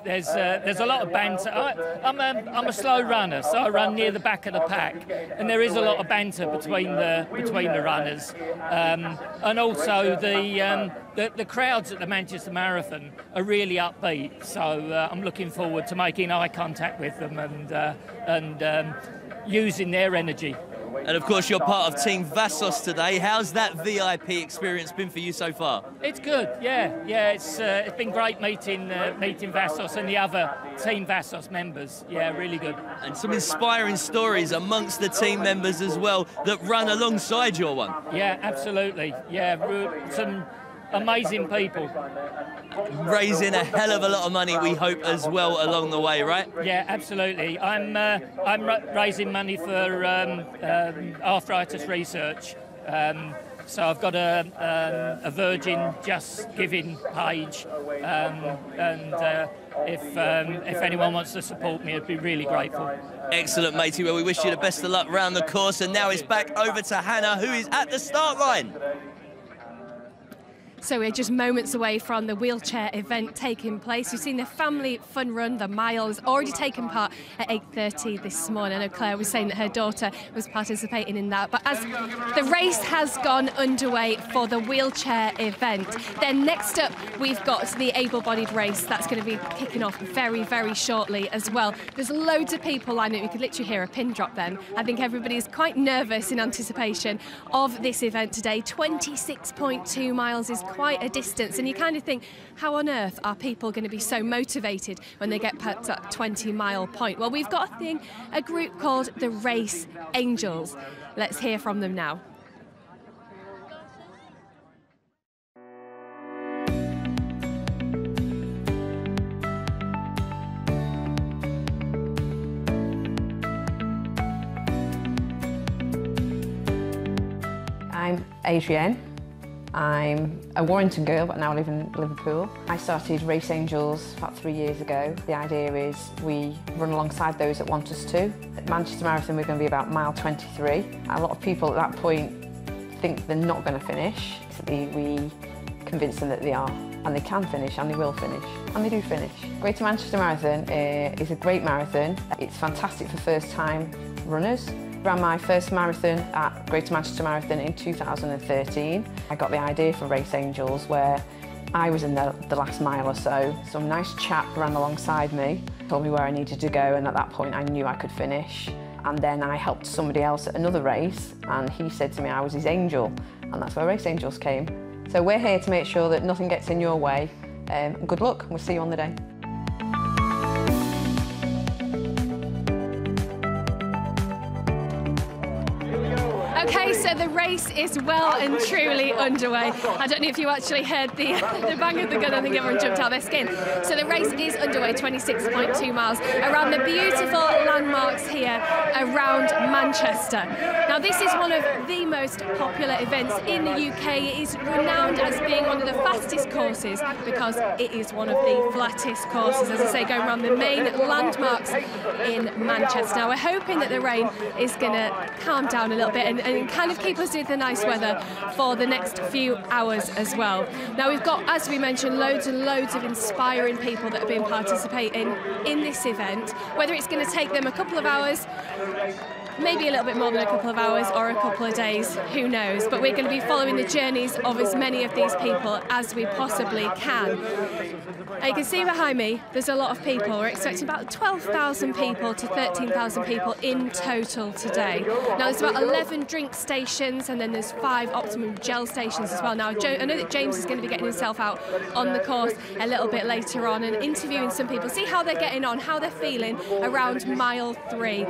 There's a lot of banter. I'm a slow runner, so I run near the back of the pack, and there is a lot of banter between the runners, and also the crowds at the Manchester Marathon are really upbeat. So I'm looking forward to making eye contact with them and using their energy. And of course, you're part of Team Vassos today. How's that VIP experience been for you so far? It's good, yeah. It's been great meeting Vassos and the other Team Vassos members. Yeah, really good. And some inspiring stories amongst the team members as well that run alongside your one. Yeah, absolutely. Yeah, some amazing people. Raising a hell of a lot of money, we hope, as well along the way, right? Yeah, absolutely. I'm raising money for arthritis research. So I've got a Virgin Just Giving page, and if anyone wants to support me, I'd be really grateful. Excellent, matey. Well, we wish you the best of luck round the course, and now it's back over to Hannah, who is at the start line. So we're just moments away from the wheelchair event taking place. We've seen the family fun run, the mile, has already taken part at 8:30 this morning. I know Claire was saying that her daughter was participating in that. But as the race has gone underway for the wheelchair event, then next up we've got the able-bodied race that's going to be kicking off very, very shortly as well. There's loads of people lining up. You could literally hear a pin drop then. I think everybody's quite nervous in anticipation of this event today. 26.2 miles is quite a distance, and you kind of think, how on earth are people going to be so motivated when they get past that 20-mile point? Well, we've got a group called the Race Angels. Let's hear from them now. I'm Adrienne. I'm a Warrington girl, but now I live in Liverpool. I started Race Angels about 3 years ago. The idea is we run alongside those that want us to. At Manchester Marathon, we're going to be about mile 23. A lot of people at that point think they're not going to finish. We convince them that they are, and they can finish, and they will finish, and they do finish. Greater Manchester Marathon is a great marathon. It's fantastic for first-time runners. I ran my first marathon at Greater Manchester Marathon in 2013. I got the idea for Race Angels where I was in the last mile or so. Some nice chap ran alongside me, told me where I needed to go, and at that point I knew I could finish. And then I helped somebody else at another race, and he said to me I was his angel, and that's where Race Angels came. So we're here to make sure that nothing gets in your way. Good luck, we'll see you on the day. Okay, so the race is well and truly underway. I don't know if you actually heard the bang of the gun. I think everyone jumped out of their skin. So the race is underway, 26.2 miles, around the beautiful landmarks here around Manchester. Now, this is one of the most popular events in the UK. It is renowned as being one of the fastest courses because it is one of the flattest courses, as I say, going around the main landmarks in Manchester. Now, we're hoping that the rain is going to calm down a little bit and kind of keep us with the nice weather for the next few hours as well. Now, we've got, as we mentioned, loads and loads of inspiring people that have been participating in this event. Whether it's going to take them a couple of hours maybe a little bit more than a couple of hours or a couple of days, who knows, but we're going to be following the journeys of as many of these people as we possibly can. You can see behind me there's a lot of people. We're expecting about 12,000 people to 13,000 people in total today. Now there's about 11 drink stations, and then there's 5 optimum gel stations as well. Now I know that James is going to be getting himself out on the course a little bit later on and interviewing some people, see how they're getting on, how they're feeling around mile 3.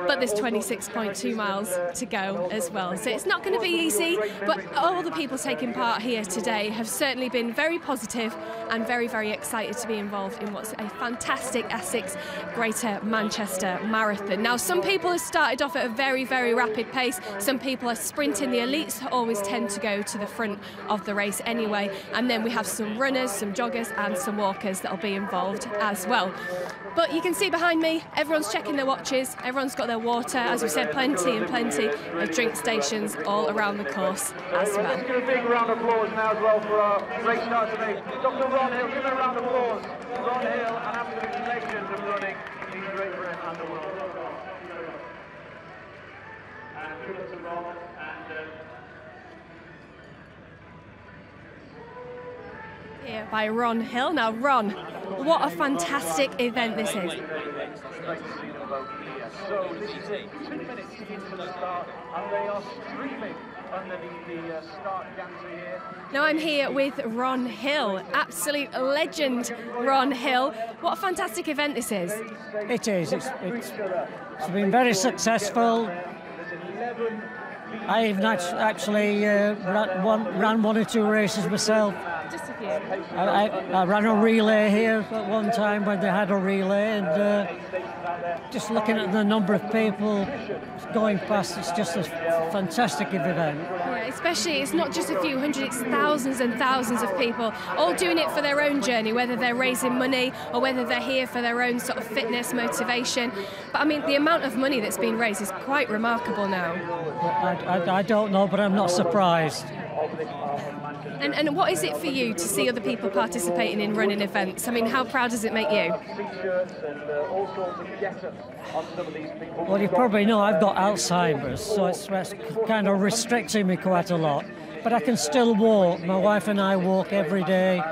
But there's 26.2 miles to go as well. So it's not going to be easy, but all the people taking part here today have certainly been very positive and very, very excited to be involved in what's a fantastic ASICS Greater Manchester Marathon. Now, some people have started off at a very, very rapid pace. Some people are sprinting. The elites always tend to go to the front of the race anyway. And then we have some runners, some joggers and some walkers that'll be involved as well. But you can see behind me, everyone's checking their watches, everyone's got their water, as we said, plenty and plenty of drink stations all around the course as well. Let's give a big round of applause now as well for our race start today. Dr. Ron Hill, give him a round of applause. Ron Hill, an absolute legend of running in Great Britain and the world. And good to Ron Here by Ron Hill. Now, Ron, what a fantastic event this is. So this is 2 minutes into the start, and they are streaming underneath the start gantry here. Now I'm here with Ron Hill, absolute legend Ron Hill. What a fantastic event this is. It is. It's been very successful. I even actually ran one or two races myself. Just a few. I ran a relay here at one time when they had a relay, and just looking at the number of people going past, it's just a fantastic event. Yeah, especially, it's not just a few hundred, it's thousands and thousands of people, all doing it for their own journey, whether they're raising money or whether they're here for their own sort of fitness motivation. But I mean, the amount of money that's been raised is quite remarkable now. I don't know, but I'm not surprised. And what is it for you to see other people participating in running events? I mean, how proud does it make you? Well, you probably know I've got Alzheimer's, so it's kind of restricting me quite a lot. But I can still walk. My wife and I walk every day,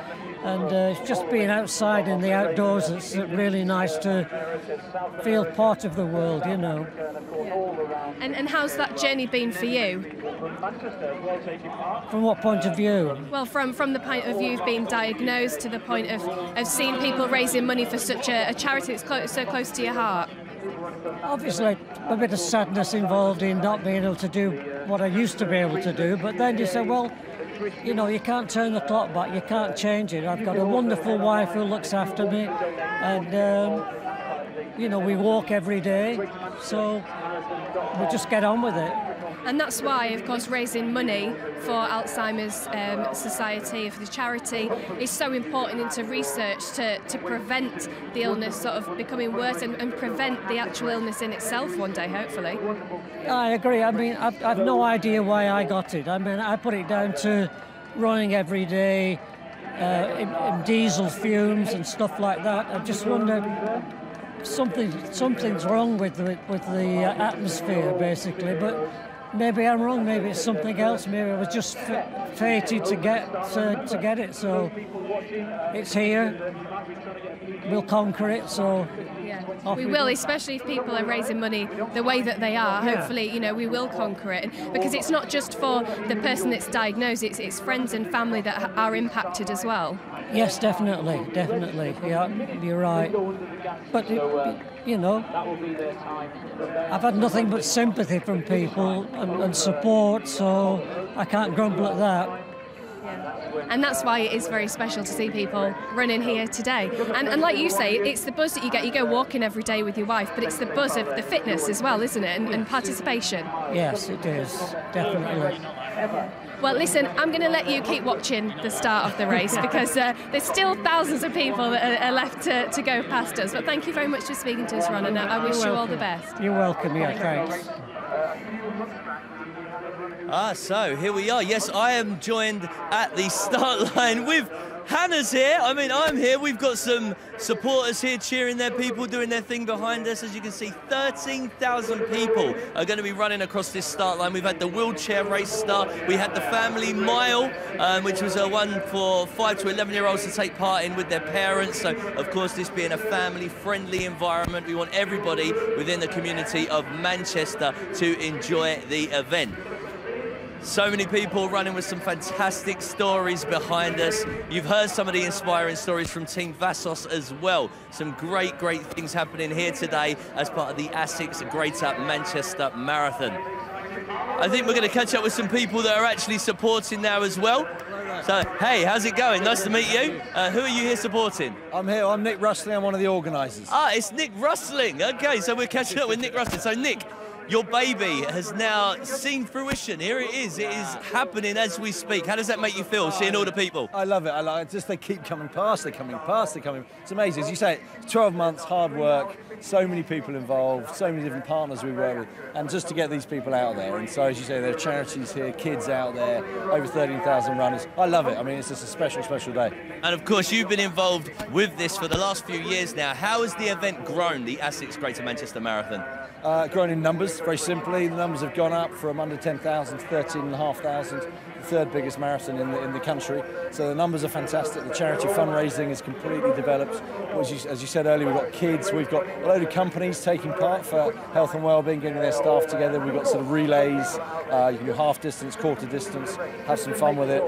and it's just being outside in the outdoors, it's really nice to feel part of the world, you know. And how's that journey been for you? From what point of view? Well, from the point of view of being diagnosed to the point of seeing people raising money for such a charity that's so close to your heart. Obviously, a bit of sadness involved in not being able to do what I used to be able to do, but then you say, well, you know, you can't turn the clock back, you can't change it. I've got a wonderful wife who looks after me, and, you know, we walk every day, so we just get on with it. And that's why, of course, raising money for Alzheimer's Society, for the charity, is so important into research to prevent the illness sort of becoming worse and prevent the actual illness in itself one day, hopefully. I agree. I mean, I've no idea why I got it. I mean, I put it down to running every day, in diesel fumes and stuff like that. I just wonder, something's wrong with the atmosphere, basically, but maybe I'm wrong, maybe it's something else, maybe I was just fated to get it, so it's here, we'll conquer it, so... Yeah. We will, especially if people are raising money the way that they are. Yeah. Hopefully, you know, we will conquer it, because it's not just for the person that's diagnosed, it's friends and family that are impacted as well. Yes, definitely, yeah, you're right. But, you know, I've had nothing but sympathy from people and support, so I can't grumble at that. And that's why it is very special to see people running here today. And like you say, it's the buzz that you get. You go walking every day with your wife, but it's the buzz of the fitness as well, isn't it? And participation. Yes, it is, definitely. Well, listen, I'm going to let you keep watching the start of the race, because there's still thousands of people that are left to go past us. But thank you very much for speaking to us, Ron, and I wish you all the best. You're welcome, yeah, thanks. So here we are. Yes, I am joined at the start line with Hannah's here. I mean, I'm here. We've got some supporters here cheering their people, doing their thing behind us. As you can see, 13,000 people are going to be running across this start line. We've had the wheelchair race start. We had the family mile, which was a one for 5 to 11-year-olds to take part in with their parents. So, of course, this being a family-friendly environment, we want everybody within the community of Manchester to enjoy the event. So many people running with some fantastic stories behind us. You've heard some of the inspiring stories from Team Vassos as well. Some great, great things happening here today as part of the ASICS Greater Manchester Marathon. I think we're going to catch up with some people that are actually supporting now as well. So, hey, how's it going? Nice to meet you. Who are you here supporting? I'm Nick Rustling, I'm one of the organisers. Ah, it's Nick Rustling. Okay, so we're catching up with Nick Rustling. So, Nick, your baby has now seen fruition. Here it is happening as we speak. How does that make you feel, seeing all the people? I love it. I like it. Just they keep coming past, they're coming past, they're coming. It's amazing. As you say, 12 months, hard work, so many people involved, so many different partners we work with, and just to get these people out there. And so, as you say, there are charities here, kids out there, over 13,000 runners. I love it. I mean, it's just a special, special day. And of course, you've been involved with this for the last few years now. How has the event grown, the ASICS Greater Manchester Marathon? Grown in numbers, very simply. The numbers have gone up from under 10,000 to 13,500, the third biggest marathon in the country. So the numbers are fantastic. The charity fundraising is completely developed. As you said earlier, we've got kids, we've got a load of companies taking part for health and wellbeing, getting their staff together. We've got sort of relays, you can do half distance, quarter distance, have some fun with it.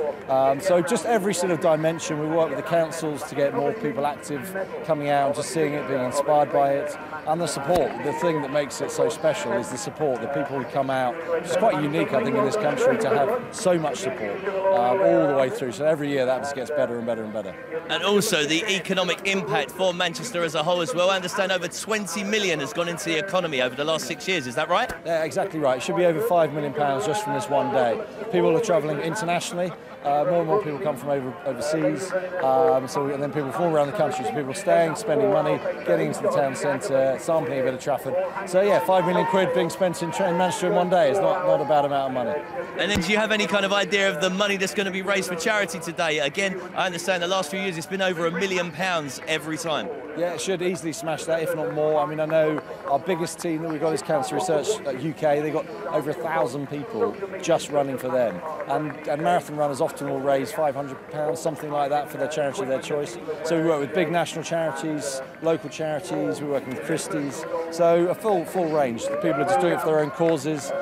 So just every sort of dimension. We work with the councils to get more people active, coming out and just seeing it, being inspired by it. And the support, the thing that makes it so special is the support, the people who come out. It's quite unique, I think, in this country to have so much support all the way through. So every year that just gets better and better and better. And also the economic impact for Manchester as a whole as well. I understand over 20 million has gone into the economy over the last 6 years, is that right? Yeah, exactly right. It should be over £5 million just from this one day. People are travelling internationally. More and more people come from overseas, and then people from all around the country. So people staying, spending money, getting into the town centre, sampling a bit of Trafford. So yeah, £5 million being spent in Manchester in one day is not a bad amount of money. And then do you have any kind of idea of the money that's going to be raised for charity today? Again, I understand the last few years it's been over £1 million every time. Yeah, it should easily smash that, if not more. I mean, I know our biggest team that we've got is Cancer Research UK. They've got over 1,000 people just running for them. And marathon runners often will raise £500, something like that, for their charity of their choice. So we work with big national charities, local charities, we're working with Christie's. So a full range. People are just doing it for their own causes.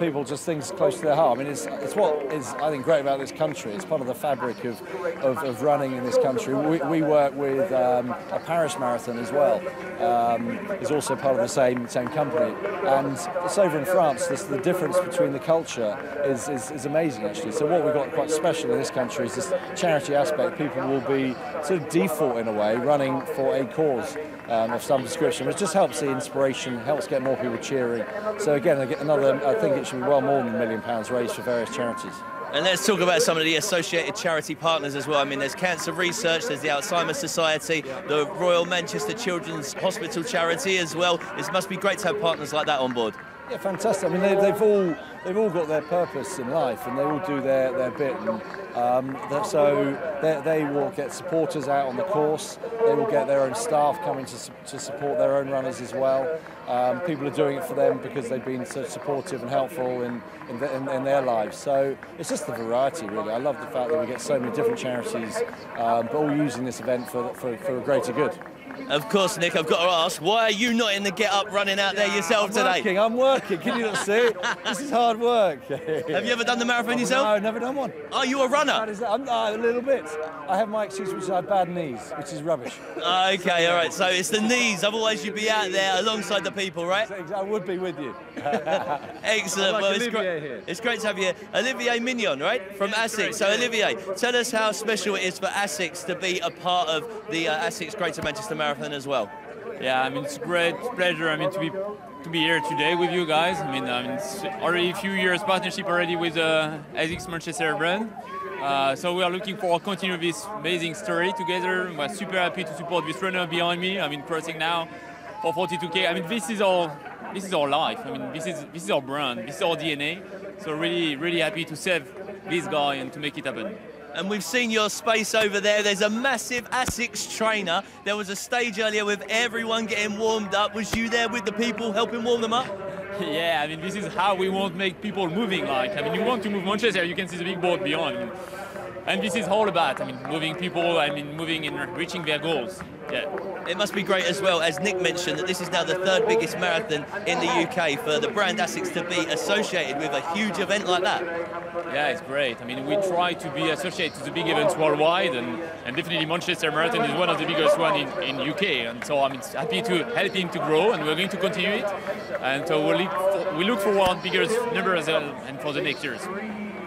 People just things close to their heart. I mean, it's what is, I think, great about this country. It's part of the fabric of running in this country. We work with a Paris marathon as well. Is also part of the same company, and it's over in France. The difference between the culture is amazing, actually. So what we've got quite special in this country is this charity aspect. People will be sort of default in a way running for a cause of some description, which just helps the inspiration, helps get more people cheering. So again, I think it should be well more than £1 million raised for various charities. And let's talk about some of the associated charity partners as well. I mean, there's Cancer Research, there's the Alzheimer's Society, the Royal Manchester Children's Hospital charity as well. It must be great to have partners like that on board. Yeah, fantastic. I mean, they've all got their purpose in life, and they all do their bit. And so they will get supporters out on the course. They will get their own staff coming to support their own runners as well. People are doing it for them because they've been so supportive and helpful in their lives. So it's just the variety, really. I love the fact that we get so many different charities, but all using this event for a greater good. Of course, Nick, I've got to ask, why are you not in the get-up running out there yourself today? I'm working. Can you not see? This is hard work. Have you ever done the marathon yourself? No, never done one. Are you a runner? A little bit. I have my excuse, which is I have bad knees, which is rubbish. Okay, all right. So it's the knees. Otherwise, you'd be out there alongside the people, right? I would be with you. Excellent. Like well, it's great to have you here. Olivier Mignon, right, from ASICS. So, Olivier, tell us how special it is for ASICS to be a part of the ASICS Greater Manchester Marathon as well. Yeah, I mean, it's a great pleasure, I mean, to be here today with you guys. I mean, it's already a few years partnership already with ASICS Manchester brand. So we are looking forward to continue this amazing story together. We're super happy to support this runner behind me. I mean, crossing now for 42K. I mean, this is our life. I mean, this is our brand. This is our DNA. So really happy to save this guy and to make it happen. And we've seen your space over there. There's a massive ASICS trainer. There was a stage earlier with everyone getting warmed up. Was you there with the people helping warm them up? Yeah, I mean, this is how we want to make people moving. Like, I mean, you want to move Manchester, you can see the big board beyond. And this is all about, I mean, moving people, I mean, moving and reaching their goals. Yeah. It must be great as well, as Nick mentioned, that this is now the third biggest marathon in the UK for the brand ASICS to be associated with a huge event like that. Yeah, it's great. I mean, we try to be associated to the big events worldwide, and definitely Manchester Marathon is one of the biggest ones in UK. And so I'm happy to help him to grow, and we're going to continue it. And so we look forward bigger numbers and for the next years.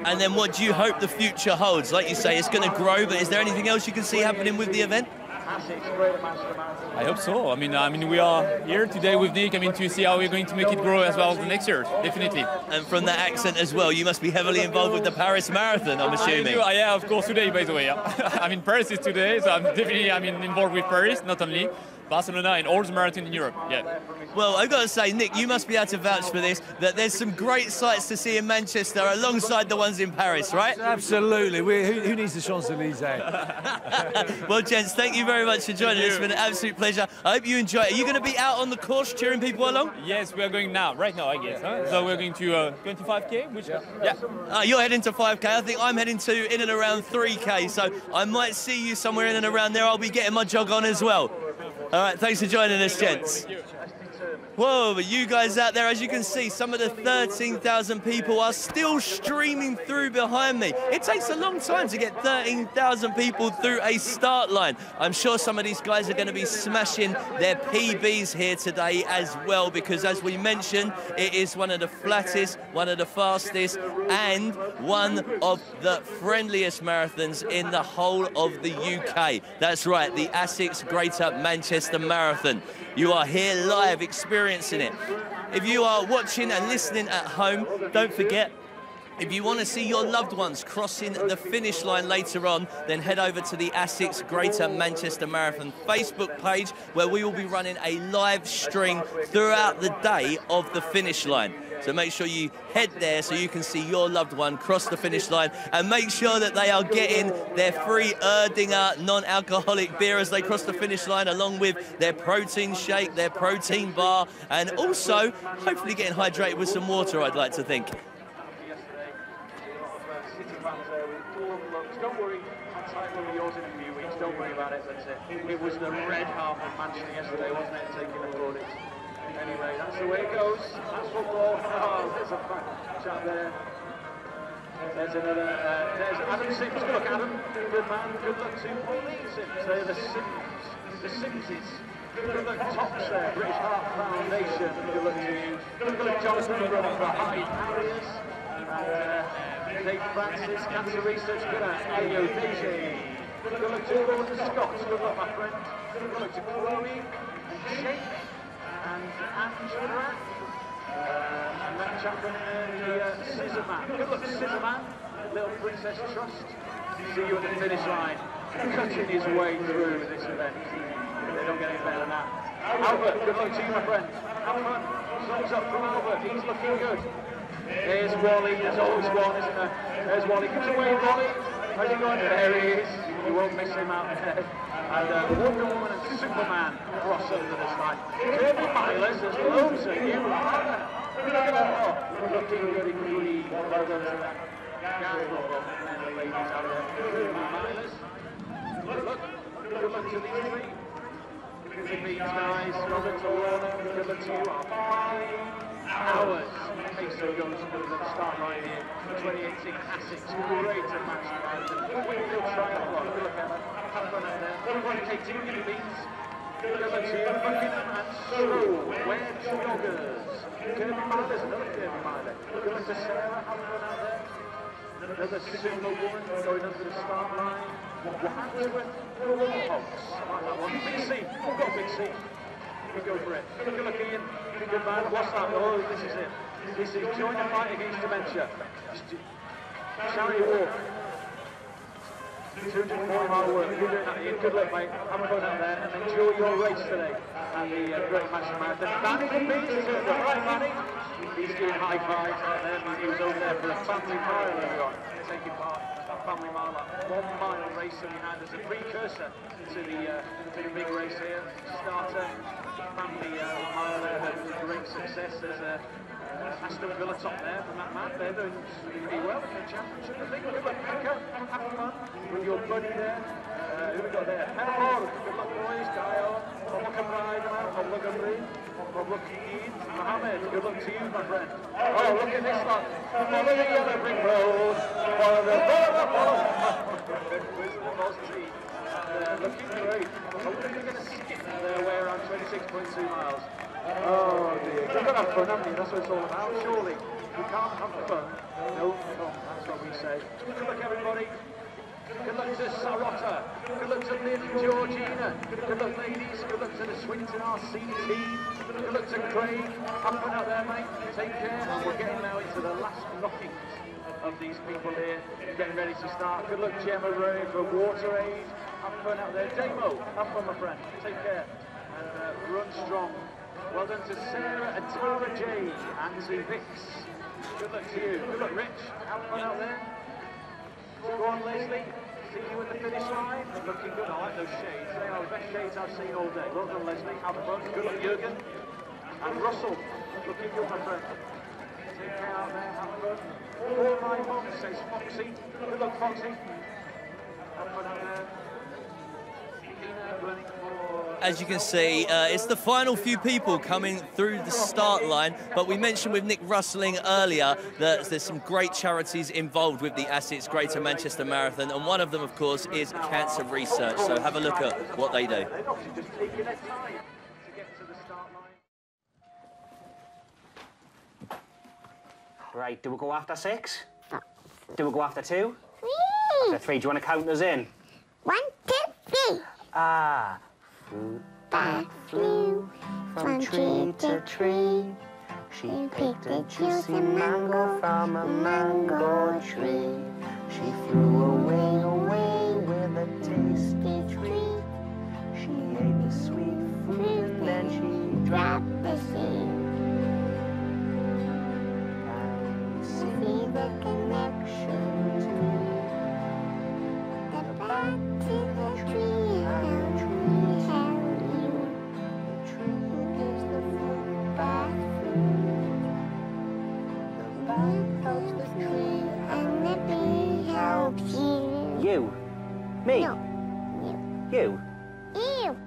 And then what do you hope the future holds? Like you say, it's going to grow, but is there anything else you can see happening with the event? I hope so. I mean, we are here today with Nick. I mean, to see how we're going to make it grow as well the next year, definitely. And from that accent as well, you must be heavily involved with the Paris Marathon, I'm assuming. Yeah, of course, today, by the way. Yeah. I mean, Paris is today, so I'm definitely involved with Paris, not only Barcelona and all the marathon in Europe. Yeah. Well, I've got to say, Nick, you must be able to vouch for this, that there's some great sights to see in Manchester alongside the ones in Paris, right? Absolutely. Who needs the Champs-Elysees? Well, gents, thank you very much for joining us. It's been an absolute pleasure. I hope you enjoy it. Are you going to be out on the course cheering people along? Yes, we are going now, right now, I guess. Huh? So we're going to 25K, which, yeah. You're heading to 5K. I think I'm heading to in and around 3K, so I might see you somewhere in and around there. I'll be getting my jog on as well. All right, thanks for joining us, gents. Whoa, but you guys out there, as you can see, some of the 13,000 people are still streaming through behind me. It takes a long time to get 13,000 people through a start line. I'm sure some of these guys are going to be smashing their PBs here today as well, because as we mentioned, it is one of the flattest, one of the fastest, and one of the friendliest marathons in the whole of the UK. That's right, the ASICS Greater Manchester Marathon. You are here live experiencing it. If you are watching and listening at home, don't forget, if you want to see your loved ones crossing the finish line later on, then head over to the ASICS Greater Manchester Marathon Facebook page, where we will be running a live stream throughout the day of the finish line. So make sure you head there so you can see your loved one cross the finish line, and make sure that they are getting their free Erdinger non-alcoholic beer as they cross the finish line, along with their protein shake, their protein bar, and also hopefully getting hydrated with some water, I'd like to think. Don't worry, I'll try one of yours in a few weeks. Don't worry about it. That's it. It was the red half of Manchester yesterday, wasn't it? Taking the audits. Anyway, that's the way it goes. That's football. Oh, there's a chap there. There's another. There's Adam Sims. Good luck, Adam. Good man. Good luck to Pauline Sims. They're the Sims. The Simses. Good luck, Tops there. British Heart Foundation. Good luck to you. Good luck, Jonathan, running for Hyde Harriers. Dave Francis, Cancer Research, good at Ayo Deji. Good luck to Gordon Scott, good luck, my friend. Good luck to Chloe and Jake and Angela. And that chap in the Scissorman. Good luck to Scissorman, Little Princess Trust. See you at the finish line. Cutting his way through this event. They don't get any better than that. Albert, good luck to you, my friend. Have fun. Thumbs up from Albert, he's looking good. There's Wally, there's always one, isn't there? There's Wally. Get away, Wally. How's he going? There he is. You won't miss him out there. And Wonder Woman and Superman cross under this line. Kirby Milers, there's loads of you. Looking goody goody. Well done to that. And the ladies out there. Kirby Milers. Look. Good luck to these three. Good to these guys. Robert to Warner. Good luck to you. 5 hours. Mason goes to the start line here. 2018 ASICS Greater Manchester Marathon. Winfield Triathlon. Look at that. Have fun out there. Take 2 beans. Good luck to you. Buckingham and Stroll. Wear joggers. Kirby Milers, another Kirby Miler. Good luck to Sarah. Have fun out there. Another single woman going under the start line. Wandsworth Warhawks. Like that one. Big C. We've got Big C. We go for it. Good luck, Ian. Good man. What's that? Oh, this is it. This is join the fight against dementia. Charity walk. 240-mile work. You're doing that, Ian. Good luck, mate. Have fun out there and enjoy your race today at the Great Manchester Marathon. Manny the Beast. Right, Manny. He's doing high fives out there. He was over there for a family mile earlier on, taking part in that family mile, that 1 mile race that we had as a precursor to the big race here. Starter, family mile there, had great success. There's a Aston Villa top there from that man. They're doing really well in the championship. I think. Good luck, Pekka. Have fun with your buddy there. Who we got there? Hello, good luck, boys. Kyle, Oblook and Ryder, Oblook and Lee, Oblook Eid, Mohammed. Good luck to you, my friend. Oh, look at this one. Follow the yellow brick road. Follow the Where's the boss team? Looking great. Hopefully they're going to skip their way around 26.2 miles. Oh dear. You've got to have fun, haven't you? That's what it's all about, surely. You can't have fun. No fun. That's what we say. Good luck, everybody. Good luck to Sarota. Good luck to Liv and Georgina. Good luck, ladies. Good luck to the Swinton RC team. Good luck to Craig. Have fun out there, mate. Take care. And we're getting now into the last knockings of these people here, getting ready to start. Good luck, Gemma Ray for Water Aid. Have fun out there. Damo, have fun, my friend. Take care. And run strong. Well done to Sarah and Tara J. Ansley Vicks. Good luck to you. Good luck, Rich. Have fun out there. Go on, Leslie. See you at the finish line. Looking good. I like those shades. They are the best shades I've seen all day. Well done, Leslie. Have fun. Good luck, Jürgen. And Russell. Looking good, my friend. Take care out there. Have fun. All my mum says Foxy. Good luck, Foxy. Have fun out there. As you can see, it's the final few people coming through the start line, but we mentioned with Nick Rustling earlier that there's some great charities involved with the ASICS Greater Manchester Marathon, and one of them, of course, is cancer research. So have a look at what they do. Right, do we go after 6? Do we go after 2? 3. After 3, do you want to count us in? 1, 2, 3. Ah. Fruit bat flew from tree to tree. She picked a juicy mango from a mango tree. She flew away, away with a tasty treat. She ate the sweet fruit, then she dropped the seed. Can you see the connection to the bat to the tree and the tree? You. Me. No. You. You.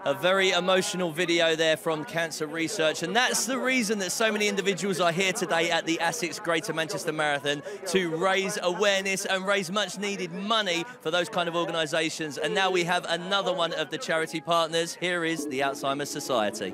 A very emotional video there from Cancer Research, and that's the reason that so many individuals are here today at the ASICS Greater Manchester Marathon to raise awareness and raise much needed money for those kind of organisations. And now we have another one of the charity partners. Here is the Alzheimer's Society.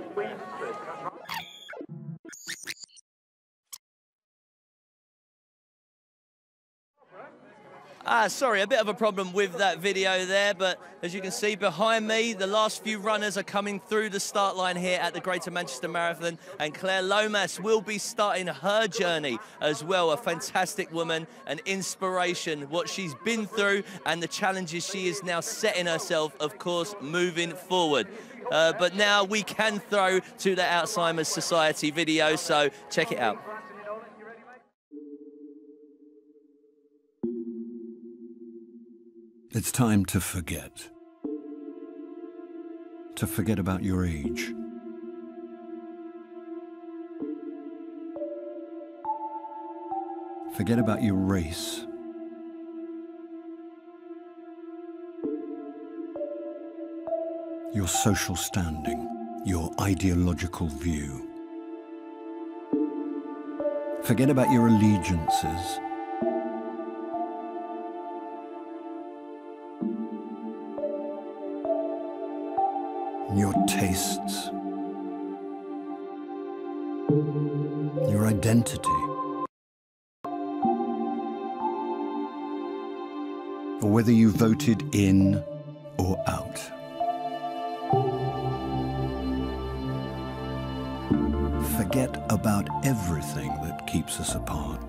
Sorry, a bit of a problem with that video there, but as you can see behind me, the last few runners are coming through the start line here at the Greater Manchester Marathon, and Claire Lomas will be starting her journey as well. A fantastic woman, an inspiration, what she's been through and the challenges she is now setting herself, of course, moving forward. But now we can throw to the Alzheimer's Society video, so check it out. It's time to forget. To forget about your age. Forget about your race. Your social standing, your ideological view. Forget about your allegiances. Your tastes, your identity, or whether you voted in or out. Forget about everything that keeps us apart.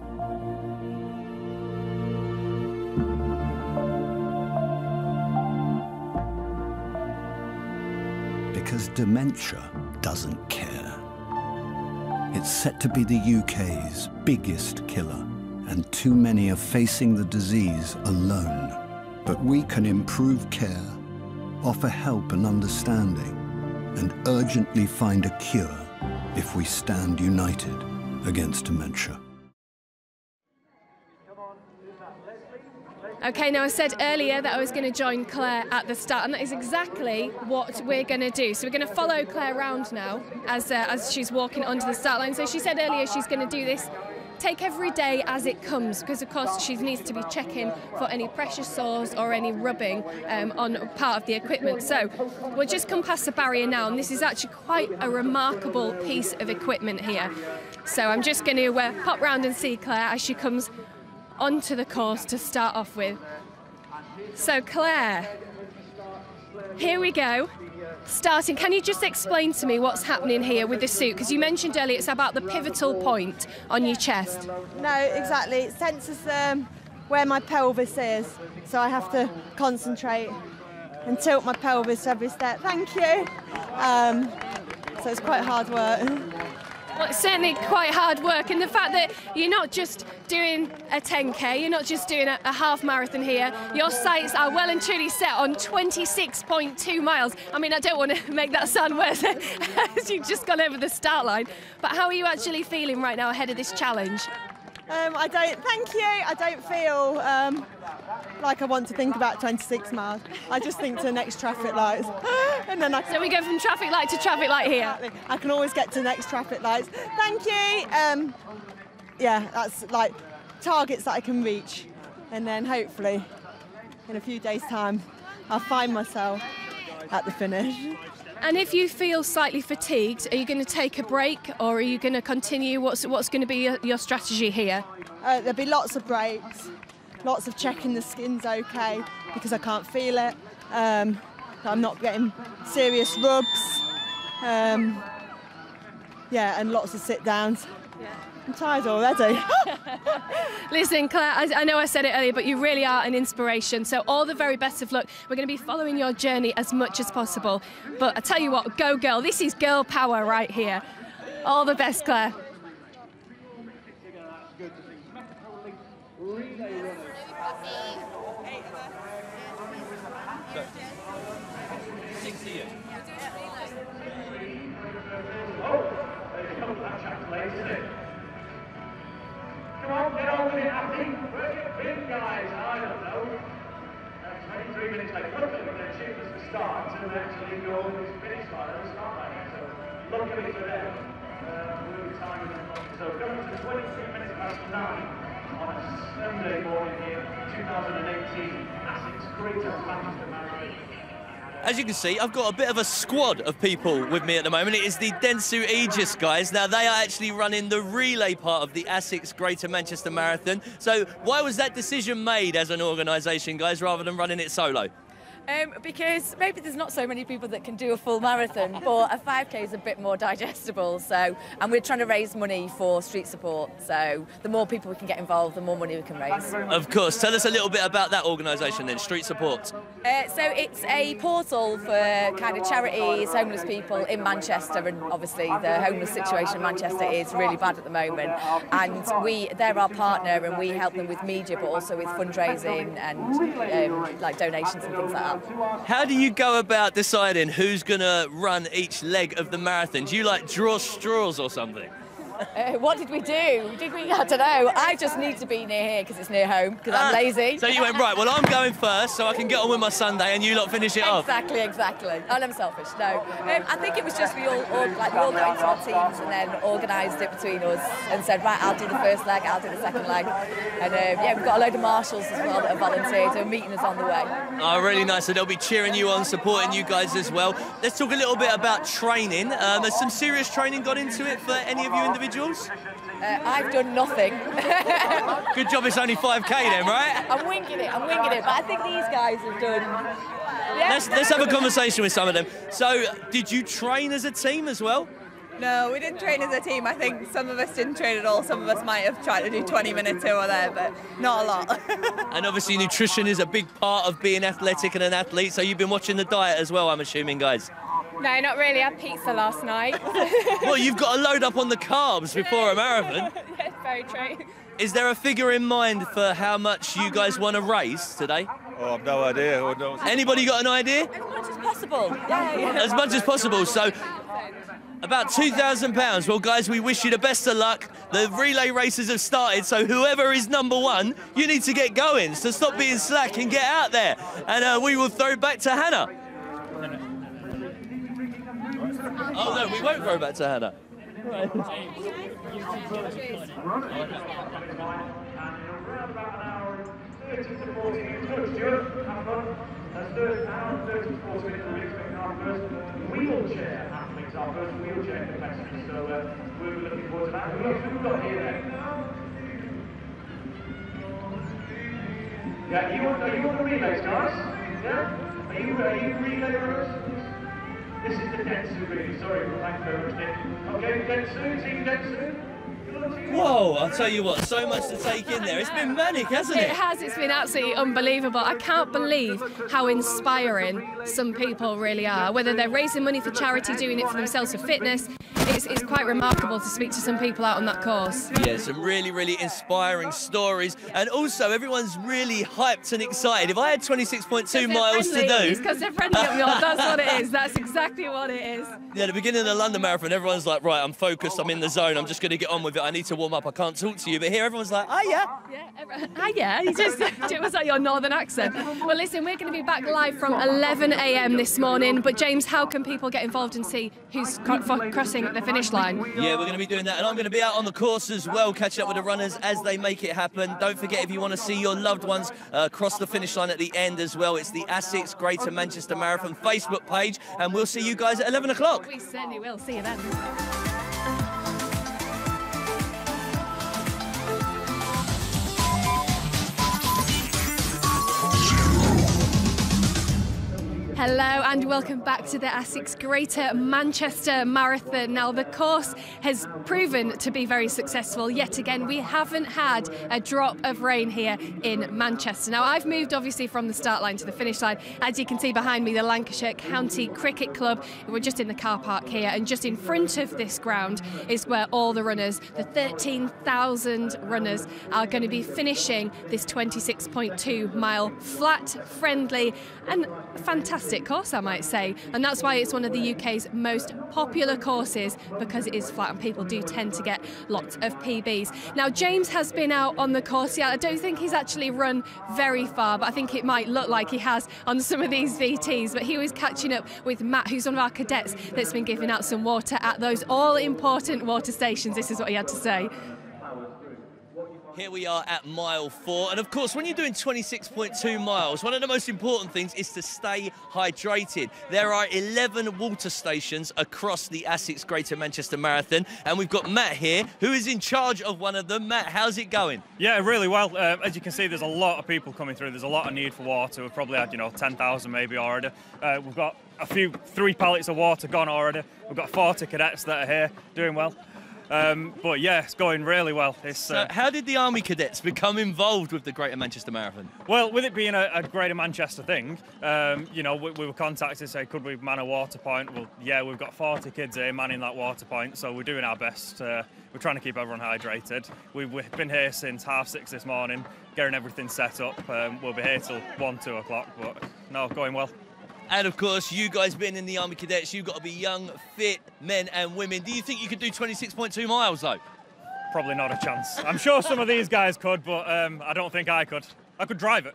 Because dementia doesn't care. It It's set to be the UK's biggest killer, and too many are facing the disease alone. But we can improve care, offer help and understanding, and urgently find a cure if we stand united against dementia. Okay, now I said earlier that I was going to join Claire at the start, and that is exactly what we're going to do. So we're going to follow Claire around now as she's walking onto the start line. So she said earlier she's going to do this, take every day as it comes, because of course she needs to be checking for any pressure sores or any rubbing on part of the equipment. So we'll just come past the barrier now, and this is actually quite a remarkable piece of equipment here. So I'm just going to pop round and see Claire as she comes onto the course to start off with. So Claire, here we go. Starting, can you just explain to me what's happening here with the suit? Because you mentioned earlier it's about the pivotal point on your chest. No, exactly. It senses where my pelvis is, so I have to concentrate and tilt my pelvis every step. Thank you. So it's quite hard work. Well, it's certainly quite hard work, and the fact that you're not just doing a 10K, you're not just doing a half marathon here, your sights are well and truly set on 26.2 miles. I mean, I don't want to make that sound worse as you've just gone over the start line, but how are you actually feeling right now ahead of this challenge? Thank you. I don't feel like I want to think about 26 miles. I just think to the next traffic lights. And then So we go from traffic light to traffic light here. Exactly. I can always get to the next traffic lights. Thank you. Yeah, that's like targets that I can reach. And then hopefully in a few days' time, I'll find myself at the finish. And if you feel slightly fatigued, are you going to take a break, or are you going to continue? What's going to be your strategy here? There'll be lots of breaks, lots of checking the skin's okay, because I can't feel it. I'm not getting serious rubs. Yeah, and lots of sit-downs. I'm tired already. Listen, Claire, I know I said it earlier, but you really are an inspiration. So all the very best of luck. We're going to be following your journey as much as possible. But I tell you what, go girl. This is girl power right here. All the best, Claire. Come on, get on with it, Happy. Where's your pin, guys? I don't know. 23 minutes late. Hopefully we're going to achieve this to start and actually go on this finish line and start like that. So luckily for them, we'll be timing them. So going to 23 minutes past 9 on a Sunday morning here, 2018 ASICS Greater Manchester Marathon. As you can see, I've got a bit of a squad of people with me at the moment. It is the Dentsu Aegis guys. Now, they are actually running the relay part of the ASICS Greater Manchester Marathon. So why was that decision made as an organisation, guys, rather than running it solo? Because maybe there's not so many people that can do a full marathon, but a 5K is a bit more digestible. So, and we're trying to raise money for street support. So the more people we can get involved, the more money we can raise. Of course. Tell us a little bit about that organisation then, Street Support. So it's a portal for kind of charities, homeless people in Manchester, and obviously the homeless situation in Manchester is really bad at the moment. And they're our partner, and we help them with media, but also with fundraising and like donations and things like that. How do you go about deciding who's going to run each leg of the marathon? Do you like draw straws or something? What did we do? I don't know. I just need to be near here because it's near home, because I'm lazy. So you went, right, well, I'm going first so I can get on with my Sunday and you lot finish it off. Exactly. I'm selfish, no. I think it was just we all got into our teams and then organised it between us and said, right, I'll do the first leg, I'll do the second leg. And yeah, we've got a load of marshals as well that have volunteered and meeting us on the way. Oh, really nice. So they'll be cheering you on, supporting you guys as well. Let's talk a little bit about training. Has some serious training got into it for any of you individuals? I've done nothing. Good job it's only 5K then, right? I'm winging it, but I think these guys have done... Yeah. Let's have a conversation with some of them. So, did you train as a team as well? No, we didn't train as a team. I think some of us didn't train at all. Some of us might have tried to do 20 minutes here or there, but not a lot. And obviously nutrition is a big part of being athletic and an athlete, so you've been watching the diet as well, I'm assuming, guys. No, not really. I had pizza last night. Well, you've got to load up on the carbs before a marathon. Yes, very true. Is there a figure in mind for how much you guys want to raise today? Oh, I've no idea. Anybody got an idea? As much as possible. Yeah. As much as possible. So, about £2,000. Well, guys, we wish you the best of luck. The relay races have started, so whoever is number one, you need to get going. So stop being slack and get out there. And we will throw back to Hannah. Oh, no, we won't throw back to Hannah. Wheelchair athletes, our first wheelchair competitors, so we're looking forward to that. Who else have we got here then? Yeah, are you on the relays, guys? Yeah? Are you relay runners? This is the Dentsu really, sorry, thank you very much, Nick. Okay, Dentsu, team Dentsu. Whoa, I'll tell you what, so much to take in there. It's been manic, hasn't it? It has, it's been absolutely unbelievable. I can't believe how inspiring some people really are. Whether they're raising money for charity, doing it for themselves for fitness, it's quite remarkable to speak to some people out on that course. Yeah, some really, really inspiring stories. And also, everyone's really hyped and excited. If I had 26.2 miles to do... It's because they're friendly up north, that's what it is. That's exactly what it is. Yeah, the beginning of the London Marathon, everyone's like, right, I'm focused, I'm in the zone, I'm just going to get on with it. I need to warm up, I can't talk to you. But here, everyone's like, oh, yeah. Yeah, it was like your northern accent. Well, listen, we're going to be back live from 11 a.m. this morning. But, James, how can people get involved and see who's crossing the finish line? Yeah, we're going to be doing that. And I'm going to be out on the course as well, catching up with the runners as they make it happen. Don't forget, if you want to see your loved ones cross the finish line at the end as well, it's the ASICS Greater Manchester Marathon Facebook page. And we'll see you guys at 11 o'clock. We certainly will. See you then. Hello and welcome back to the ASICS Greater Manchester Marathon. Now, the course has proven to be very successful. Yet again, we haven't had a drop of rain here in Manchester. Now, I've moved obviously from the start line to the finish line. As you can see behind me, the Lancashire County Cricket Club. We're just in the car park here, and just in front of this ground is where all the runners, the 13,000 runners, are going to be finishing this 26.2 mile flat, friendly and fantastic course, I might say, and that's why it's one of the UK's most popular courses, because it is flat and people do tend to get lots of PBs. Now, James has been out on the course. Yeah, I don't think he's actually run very far, but I think it might look like he has on some of these VTs. But he was catching up with Matt, who's one of our cadets that's been giving out some water at those all-important water stations. This is what he had to say. Here we are at mile 4, and of course when you're doing 26.2 miles, one of the most important things is to stay hydrated. There are 11 water stations across the ASICS Greater Manchester Marathon, and we've got Matt here who is in charge of one of them. Matt, how's it going? Yeah, really well. As you can see, there's a lot of people coming through. There's a lot of need for water. We've probably had 10,000 maybe already. We've got 3 pallets of water gone already. We've got 40 cadets that are here doing well. But yeah, it's going really well. So how did the Army cadets become involved with the Greater Manchester Marathon? Well, with it being a Greater Manchester thing, we were contacted to say, could we man a water point? Well, yeah, we've got 40 kids here manning that water point, so we're doing our best. We're trying to keep everyone hydrated. We've been here since 6:30 this morning, getting everything set up. We'll be here till 1, 2 o'clock, but no, going well. And of course, you guys being in the Army Cadets, you've got to be young, fit men and women. Do you think you could do 26.2 miles though? Probably not a chance. I'm sure some of these guys could, but I don't think I could. I could drive it.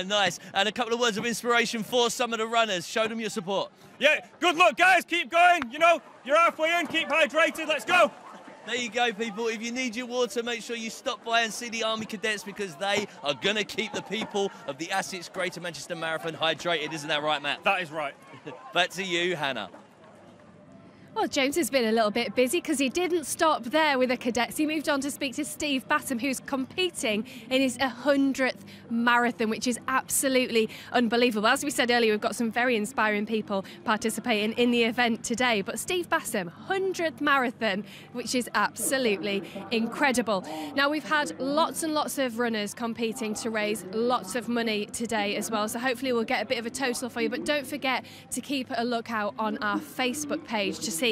Nice. And a couple of words of inspiration for some of the runners. Show them your support. Yeah, good luck guys, keep going. You're halfway in, keep hydrated, let's go. There you go, people. If you need your water, make sure you stop by and see the Army Cadets, because they are going to keep the people of the ASICS Greater Manchester Marathon hydrated. Isn't that right, Matt? That is right. Back to you, Hannah. Well, James has been a little bit busy because he didn't stop there with the cadets. He moved on to speak to Steve Bassam, who's competing in his 100th marathon, which is absolutely unbelievable. As we said earlier, we've got some very inspiring people participating in the event today. But Steve Bassam, 100th marathon, which is absolutely incredible. Now, we've had lots and lots of runners competing to raise lots of money today as well. So hopefully we'll get a bit of a total for you. But don't forget to keep a lookout on our Facebook page to see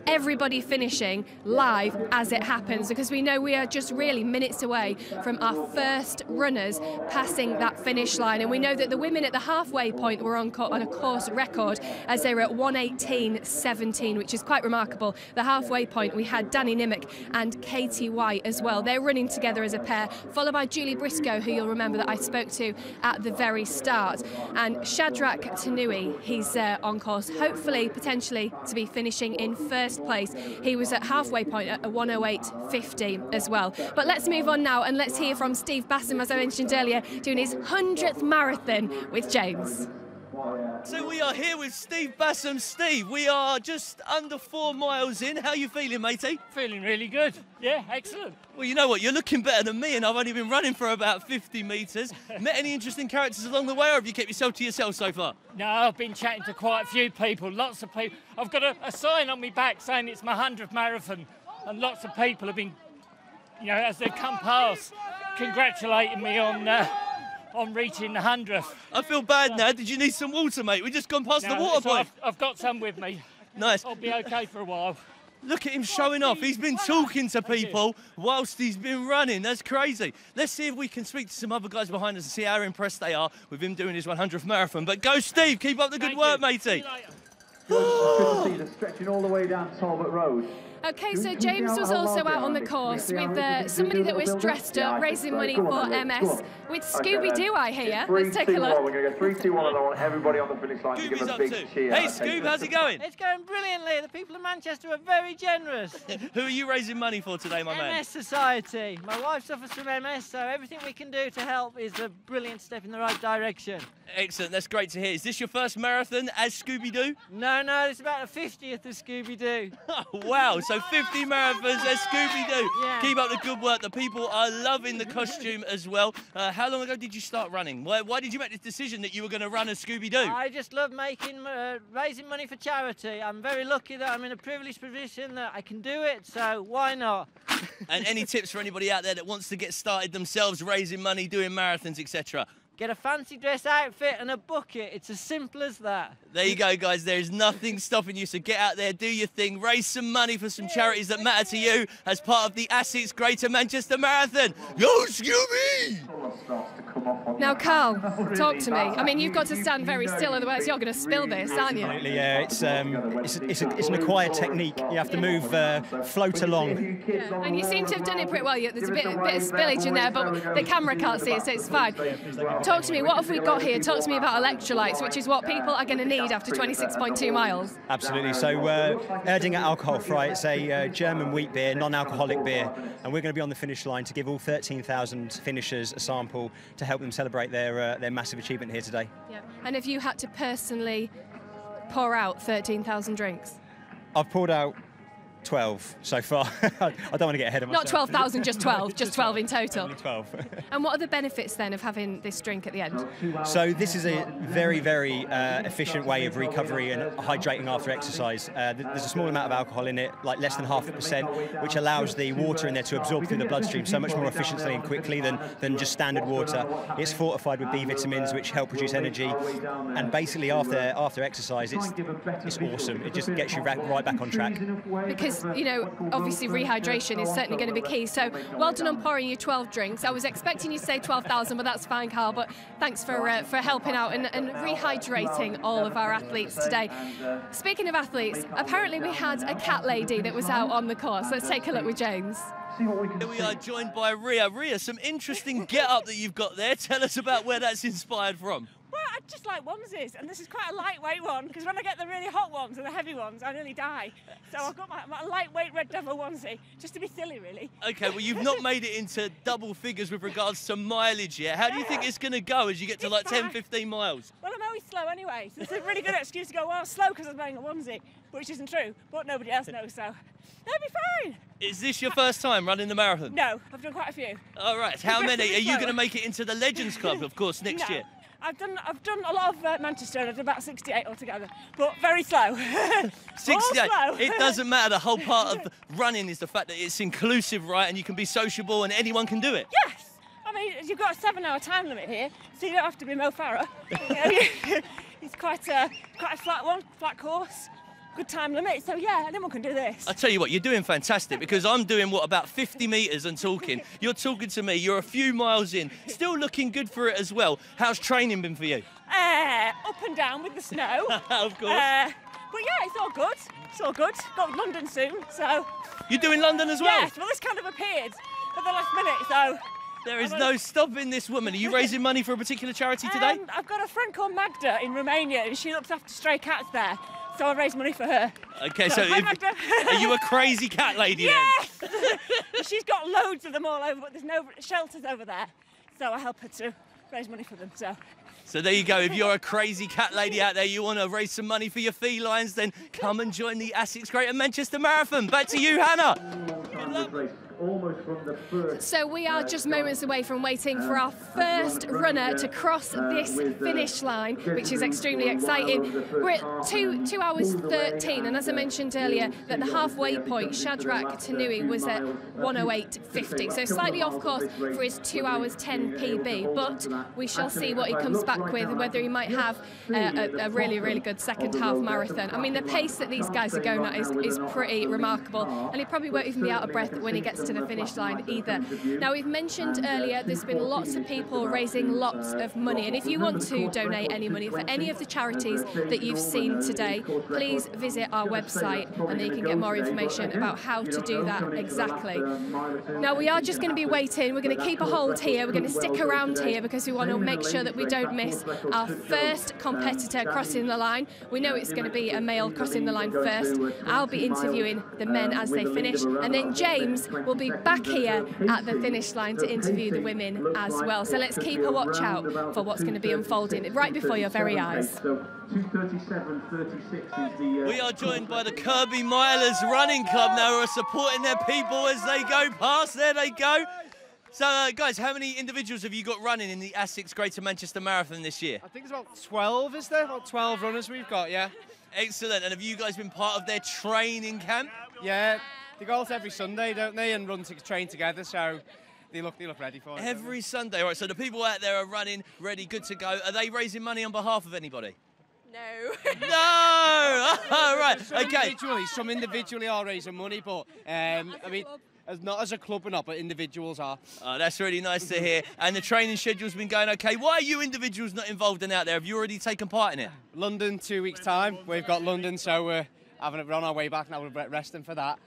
everybody finishing live as it happens, because we know we are just really minutes away from our first runners passing that finish line. And we know that the women at the halfway point were on a course record as they were at 1:18.17, which is quite remarkable. The halfway point we had Danny Nimmock and Katie White as well. They're running together as a pair, followed by Julie Briscoe, who you'll remember that I spoke to at the very start, and Shadrach Tanui. He's on course, hopefully potentially to be finishing in first place. He was at halfway point at a 1:08.50 as well. But let's move on now and let's hear from Steve Bassam, as I mentioned earlier, doing his 100th marathon with James. So we are here with Steve Bassam. Steve, we are just under 4 miles in. How are you feeling, matey? Feeling really good. Yeah, excellent. Well, you know what? You're looking better than me, and I've only been running for about 50 metres. Met any interesting characters along the way, or have you kept yourself to yourself so far? No, I've been chatting to quite a few people, lots of people. I've got a sign on my back saying it's my 100th marathon, and lots of people have been, you know, as they've come past, congratulating me on reaching the 100th. I feel bad now. Did you need some water, mate? We've just gone past the water point. I've got some with me. Nice. I'll be okay for a while. Look at him showing off. He's been talking to people whilst he's been running. That's crazy. Let's see if we can speak to some other guys behind us and see how impressed they are with him doing his 100th marathon. But go, Steve. Keep up the good work, matey. Good to see the stretching all the way down Talbot Road. Okay, so James was also out on the course with somebody that was dressed up, raising money for MS, with Scooby-Doo, I hear. Let's take a look. We're going to go 3, 2, 1, and I want everybody on the finish line to give a big cheer. Hey, Scoob, how's it going? It's going brilliantly. The people of Manchester are very generous. Who are you raising money for today, my man? MS Society. My wife suffers from MS, so everything we can do to help is a brilliant step in the right direction. Excellent, that's great to hear. Is this your first marathon as Scooby-Doo? No, it's about the 50th of Scooby-Doo. Wow, so 50 marathons as Scooby-Doo. Yeah. Keep up the good work. The people are loving the costume as well. How long ago did you start running? Why did you make this decision that you were going to run as Scooby-Doo? I just love raising money for charity. I'm very lucky that I'm in a privileged position that I can do it, so why not? And any tips for anybody out there that wants to get started themselves, raising money, doing marathons, etc.? Get a fancy dress outfit and a bucket. It's as simple as that. There you go, guys. There is nothing stopping you. So get out there, do your thing, raise some money for some charities that matter to you as part of the ASICS Greater Manchester Marathon. Go, Scooby! Now, Carl, talk to me. I mean, you've got to stand very still, otherwise you're going to spill this, aren't you? Absolutely, yeah. It's an acquired technique. You have to move, float along. Yeah, and you seem to have done it pretty well. There's a bit of spillage in there, but the camera can't see it, so it's fine. Talk to me, what have we got here? Talk to me about electrolytes, which is what people are going to need after 26.2 miles. Absolutely. So Erdinger Alkoholfrei, it's a German wheat beer, non-alcoholic beer, and we're going to be on the finish line to give all 13,000 finishers a sample to help them celebrate their massive achievement here today. Yeah. And have you had to personally pour out 13,000 drinks? I've poured out 12 so far. I don't want to get ahead of myself. Not 12,000, just 12, just 12 in total. Only 12. And what are the benefits then of having this drink at the end? So this is a very, very efficient way of recovery and hydrating after exercise. There's a small amount of alcohol in it, like less than 0.5%, which allows the water in there to absorb through the bloodstream so much more efficiently and quickly than just standard water. It's fortified with B vitamins, which help produce energy. And basically after exercise, it's awesome. It just gets you right back on track. Because, you know, obviously rehydration is certainly going to be key. So well done on pouring your 12 drinks. I was expecting you to say 12,000, but that's fine, Carl. But thanks for helping out and rehydrating all of our athletes today. Speaking of athletes, apparently we had a cat lady that was out on the course. Let's take a look with James. Here we are joined by Ria. Ria, some interesting get-up that you've got there. Tell us about where that's inspired from. Well, I just like onesies, and this is quite a lightweight one, because when I get the really hot ones and the heavy ones, I nearly die. So I've got my lightweight Red Devil onesie, just to be silly, really. OK, well, you've not made it into double figures with regards to mileage yet. How do you think it's going to go as you get to like 10, 15 miles? Well, I'm always slow anyway, so it's a really good excuse to go, well, slow because I'm wearing a onesie, which isn't true, but nobody else knows, so they'll be fine. Is this your first time running the marathon? No, I've done quite a few. All right, how many? Are you going to make it into the Legends Club, of course, next year? I've done a lot of Manchester, and I've done about 68 altogether, but very slow. 68. Slow. It doesn't matter. The whole part of running is the fact that it's inclusive, right? And you can be sociable, and anyone can do it. Yes. I mean, you've got a 7-hour time limit here, so you don't have to be Mo Farah. It's quite a flat one, flat course. Good time limit, so yeah, anyone can do this. I tell you what, you're doing fantastic, because I'm doing, what, about 50 metres and talking. You're talking to me, you're a few miles in, still looking good for it as well. How's training been for you? Up and down with the snow. Of course. But yeah, it's all good. It's all good. Got London soon, so... You're doing London as well? Yes, well, this kind of appeared at the last minute, so... There is no stopping this woman. Are you raising money for a particular charity today? I've got a friend called Magda in Romania, and she looks after stray cats there. So I raised money for her. Okay, so are you a crazy cat lady yes! then? Yes! She's got loads of them all over, but there's no shelters over there. So I help her to raise money for them, So there you go. If you're a crazy cat lady out there, you want to raise some money for your felines, then come and join the ASICS Greater Manchester Marathon. Back to you, Hannah. Good luck. So we are just moments away from waiting for our first runner to cross this finish line, which is extremely exciting. We're at 2 hours 13, and as I mentioned earlier, that the halfway point, Shadrach Tanui, was at 1:08.50, so slightly off course for his 2 hours 10 PB, but we shall see what he comes back with, whether he might have a really, really good second half marathon. I mean, the pace that these guys are going at is pretty remarkable, and he probably won't even be out of breath when he gets to the finish line either. Now, we've mentioned earlier there's been lots of people raising lots of money, and if you want to donate any money for any of the charities that you've seen today, please visit our website and then you can get more information about how to do that exactly. Now, we are just going to be waiting. We're going to keep a hold here. We're going to stick around here because we want to make sure that we don't miss our first competitor crossing the line. We know it's going to be a male crossing the line first. I'll be interviewing the men as they finish, and then James will be back here at the finish line to interview the women as well. So let's keep a watch out for what's going to be unfolding right before your very eyes. We are joined by the Kirby Milers Running Club now, who are supporting their people as they go past. There they go. So, guys, how many individuals have you got running in the ASICS Greater Manchester Marathon this year? I think it's about 12, is there? About 12 runners we've got, yeah. Excellent. And have you guys been part of their training camp? Yeah. They go out every Sunday, don't they, and train together, so they look ready for it. Every Sunday, all right, so the people out there are running, ready, good to go. Are they raising money on behalf of anybody? No. No! All right, okay. Some individually are raising money, but, I mean, not as a club or not, but individuals are. Oh, that's really nice to hear. And the training schedule's been going okay. Why are you individuals not involved in out there? Have you already taken part in it? London, 2 weeks' time. We've got London, so we're on our way back now. We're resting for that.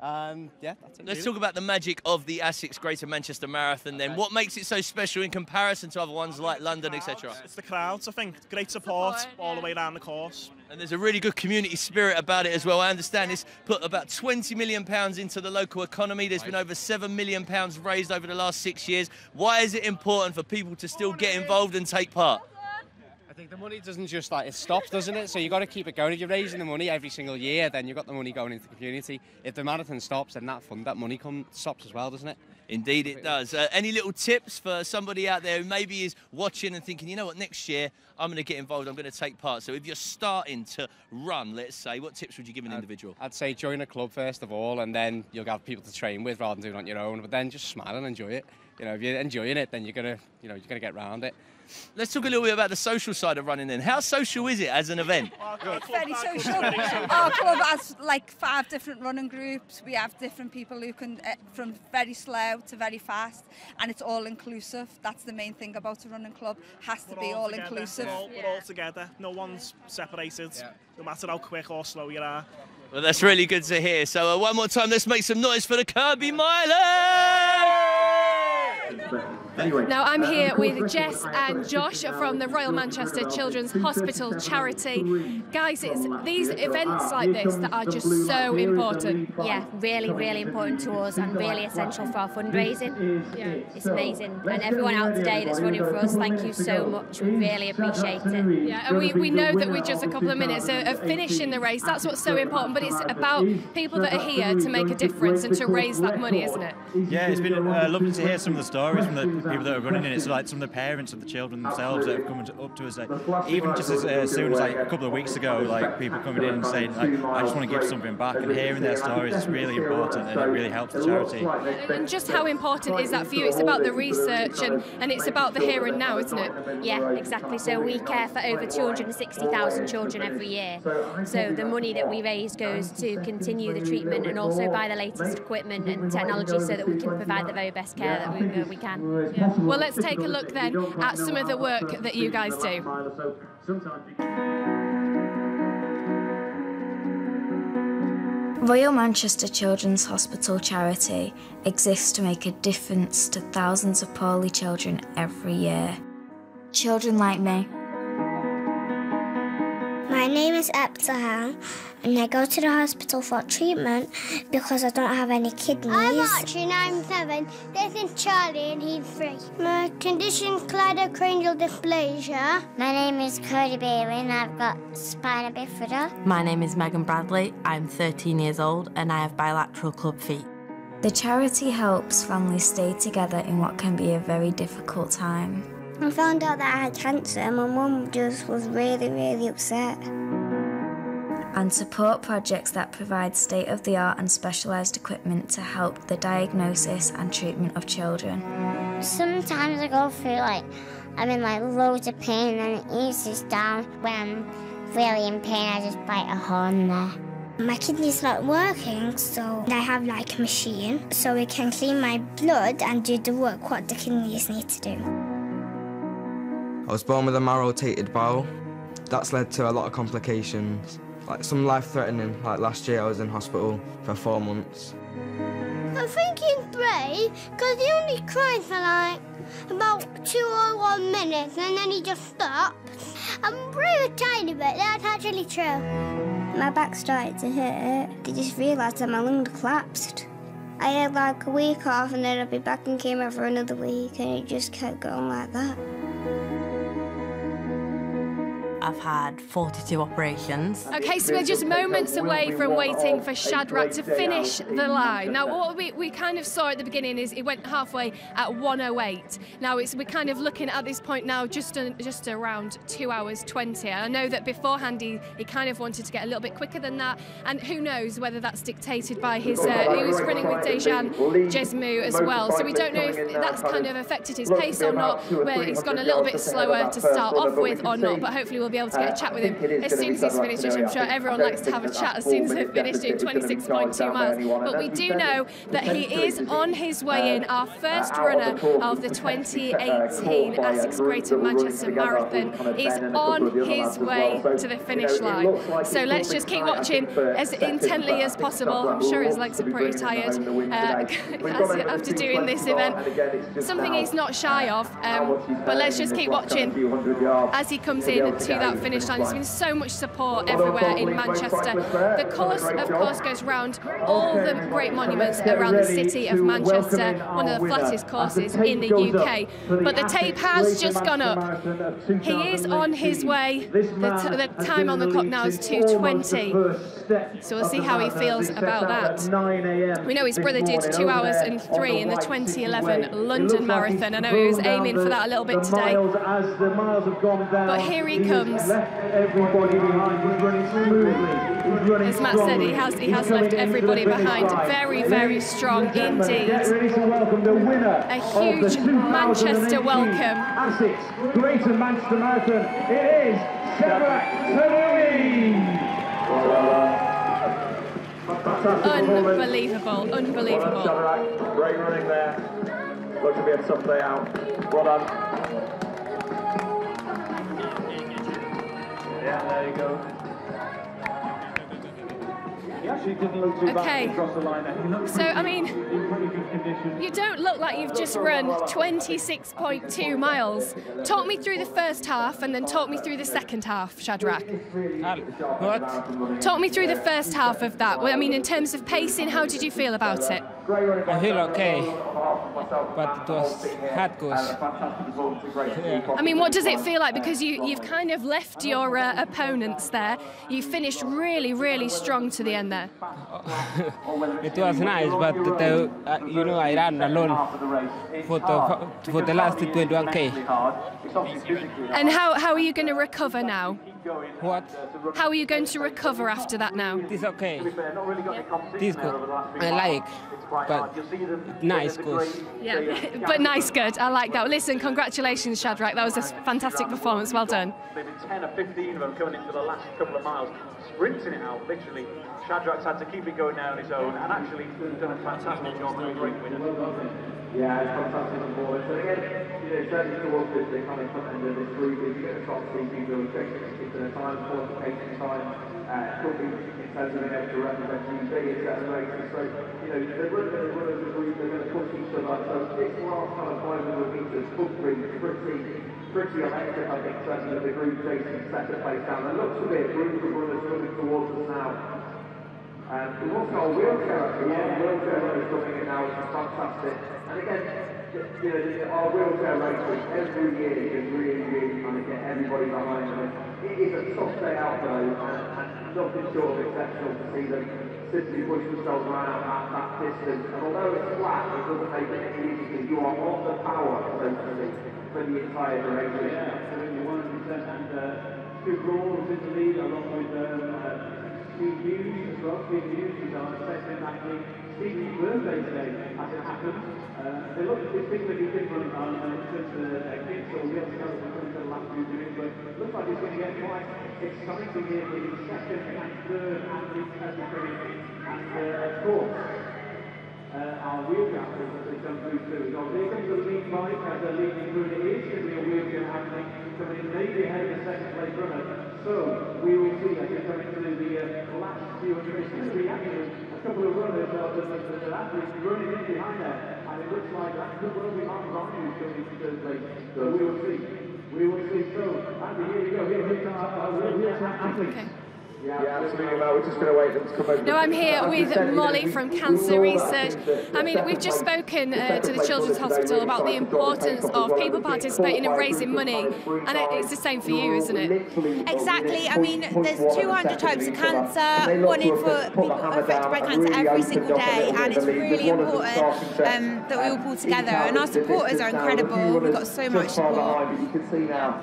Yeah, that's it. Let's talk about the magic of the ASICS Greater Manchester Marathon then. What makes it so special in comparison to other ones like London, etc.? It's the crowds, I think. Great support all the way down the course. And there's a really good community spirit about it as well. I understand it's put about £20 million into the local economy. There's been over £7 million raised over the last 6 years. Why is it important for people to still get involved and take part? I think the money doesn't just it stops, doesn't it? So you've got to keep it going. If you're raising the money every single year, then you've got the money going into the community. If the marathon stops, then that money stops as well, doesn't it? Indeed it does. Any little tips for somebody out there who maybe is watching and thinking, you know what, next year I'm going to get involved, I'm going to take part. So if you're starting to run, let's say, what tips would you give an individual? I'd say join a club first of all, and then you'll have people to train with rather than doing it on your own. But then just smile and enjoy it. You know, if you're enjoying it, then you're gonna get around it. Let's talk a little bit about the social side of running then. How social is it as an event? It's very social. Our club has like 5 different running groups. We have different people who can, from very slow to very fast, and it's all inclusive. That's the main thing about a running club. Has to be all inclusive. We're all together. No one's separated, no matter how quick or slow you are. Well, that's really good to hear. So one more time, let's make some noise for the Kirby Milers! Now I'm here with Jess and Josh from the Royal Manchester Children's Hospital charity. Guys, it's these events like this that are just so important. Yeah, really, really important to us and really essential for our fundraising. Yeah. It's amazing. And everyone out today that's running for us, thank you so much. We really appreciate it. Yeah, and we know that we're just a couple of minutes of finishing the race. That's what's so important, but it's about people that are here to make a difference and to raise that money, isn't it? Yeah, it's been lovely to hear some of the stories from the people that are running in. It's like some of the parents of the children themselves that have come up to us. Like, even just as soon as like a couple of weeks ago, like people coming in and saying, like, I just want to give something back, and hearing their stories is really important, and it really helps the charity. And just how important is that for you? It's about the research and it's about the here and now, isn't it? Yeah, exactly. So we care for over 260,000 children every year. So the money that we raise goes to continue the treatment and also buy the latest equipment and technology so that we can provide the very best care that we can. Yeah. Well, let's take a look then at some of the work that you guys do. Royal Manchester Children's Hospital charity exists to make a difference to thousands of poorly children every year. Children like me. My name is Epsaham and I go to the hospital for treatment because I don't have any kidneys. I'm Archie and I'm 7. This is Charlie and he's 3. My condition is cleidocranial dysplasia. My name is Cody Bailey and I've got spina bifida. My name is Megan Bradley. I'm 13 years old and I have bilateral club feet. The charity helps families stay together in what can be a very difficult time. I found out that I had cancer and my mum just was really, really upset. And support projects that provide state-of-the-art and specialised equipment to help the diagnosis and treatment of children. Sometimes I go through I'm in loads of pain and it eases down. When I'm really in pain, I just bite a hole in there. My kidney's not working, so I have a machine so it can clean my blood and do the work what the kidneys need to do. I was born with a malrotated bowel. That's led to a lot of complications, some life-threatening. Last year I was in hospital for 4 months. I'm thinking 3, because he only cried for about 2 or 1 minute and then he just stopped. I'm really tiny bit, that's actually true. My back started to hurt. I just realised that my lung collapsed. I had a week off and then I'd be back and came out for another week and it just kept going like that. I've had 42 operations. Okay, so we're just moments away from waiting for Shadrach to finish the line. Now, what we kind of saw at the beginning is it went halfway at 1:08. Now, we're kind of looking at this point now just around 2 hours 20. I know that beforehand he kind of wanted to get a little bit quicker than that, and who knows whether that's dictated by his... he was running with Dejan Jesmu as well, so we don't know if that's kind of affected his pace or not, where he's gone a little bit slower to start off with or not, but hopefully we'll be able to get a chat with him as soon as he's finished, which I'm sure everyone likes to have a chat as soon as they've finished doing 26.2 miles. But we do know that he is on his way in, our first runner of the 2018 ASICS Greater Manchester Marathon is on his way to the finish line. So let's just keep watching as intently as possible. I'm sure his legs are pretty tired after doing this event. Something he's not shy of, but let's just keep watching as he comes in to that finish line. There's been so much support everywhere in Manchester. The course, of course, goes round all the great monuments around the city of Manchester, one of the flattest courses in the UK. But the tape has just gone up. He is on his way. The time on the clock now is 2:20. So we'll see how he feels about that. We know his brother did 2 hours and 3 in the 2011 London Marathon. I know he was aiming for that a little bit today. But here he comes. As Matt said, he has left everybody behind. Very, very strong indeed. A huge Manchester welcome. ASICS Greater Manchester Marathon. It is Shadrach Tanui. Unbelievable, unbelievable. Shadrach, great running there. Looks to be a tough day out. Well done. Yeah, there you go. Okay, so I mean, you don't look like you've just run 26.2 miles. Talk me through the first half and then talk me through the second half, Shadrach. What? Talk me through the first half of that. Well, I mean, in terms of pacing, how did you feel about it? I feel okay, but it was hard course. I mean, what does it feel like? Because you've kind of left your opponents there. You finished really, really strong to the end there. It was nice, but you know, I ran alone for the last 21k. And how are you going to recover now? What? How are you going to recover after that now? It's okay. It's good. I like, but nice course. Yeah, but nice, good. I like that. Well, listen, congratulations, Shadrach. That was a fantastic performance. Well done. Maybe 10 or 15 of them coming into the last couple of miles, sprinting it out, literally. Shadrach's had to keep it going now on his own, and actually done a fantastic job and a great winner. Yeah, it's fantastic performance. And again, certainly towards the kind of front end of this group, you get a chance to see people who take particular time, qualification time, could be in terms of being able to represent UK in certain races. So, the runners of the group, they're going to push each other. So this last kind of 500 metres could be pretty electric, I think, certainly the group chasing second place down. There looks a bit group of runners coming towards us now. We've also got a wheelchair, actually. Yeah, wheelchair runners coming in now, which is fantastic. And again, our wheelchair races every year is really trying to get everybody behind them. It is a tough day out for those, and nothing short of exceptional to see them simply push themselves around at that distance. And although it's flat, it doesn't make it any easy because you are on the power, so to speak, for the entire duration. Yeah, absolutely, 100%. And Stu Brawl is in the lead along with Steve Hughes as well. Steve Hughes is our second athlete. Stevie's birthday today, as it happens. They look distinctly different on in terms of the kids, so we'll be able to come to the last few minutes, but it looks like it's going to get quite exciting here with the second and third athletes as we come in. And of course, our wheelchair athletes as they come through too. So here comes the lead bike as they're leading through. It is going to be a wheelchair athlete coming in maybe ahead of the second place runner. So we will see as we come into the last few hundred meters. It's going to be actually a couple of runners, the athletes running in behind there. And it looks like that could well be Mark Ryan who's coming into third place. So we will see. We will see. So, Andy, here we go. Here's our wheelchair athletes. Okay. Yeah, absolutely. Well, we're just going to wait them to come over. No, I'm here with Molly from Cancer Research. I mean, we've just spoken to the Children's Hospital about the importance of people participating and raising money, and it's the same for you, isn't it? Exactly. I mean, there's 200 types of cancer, one in for people affected by cancer every single day, and it's really important that we all pull together, and our supporters are incredible. We've got so much support.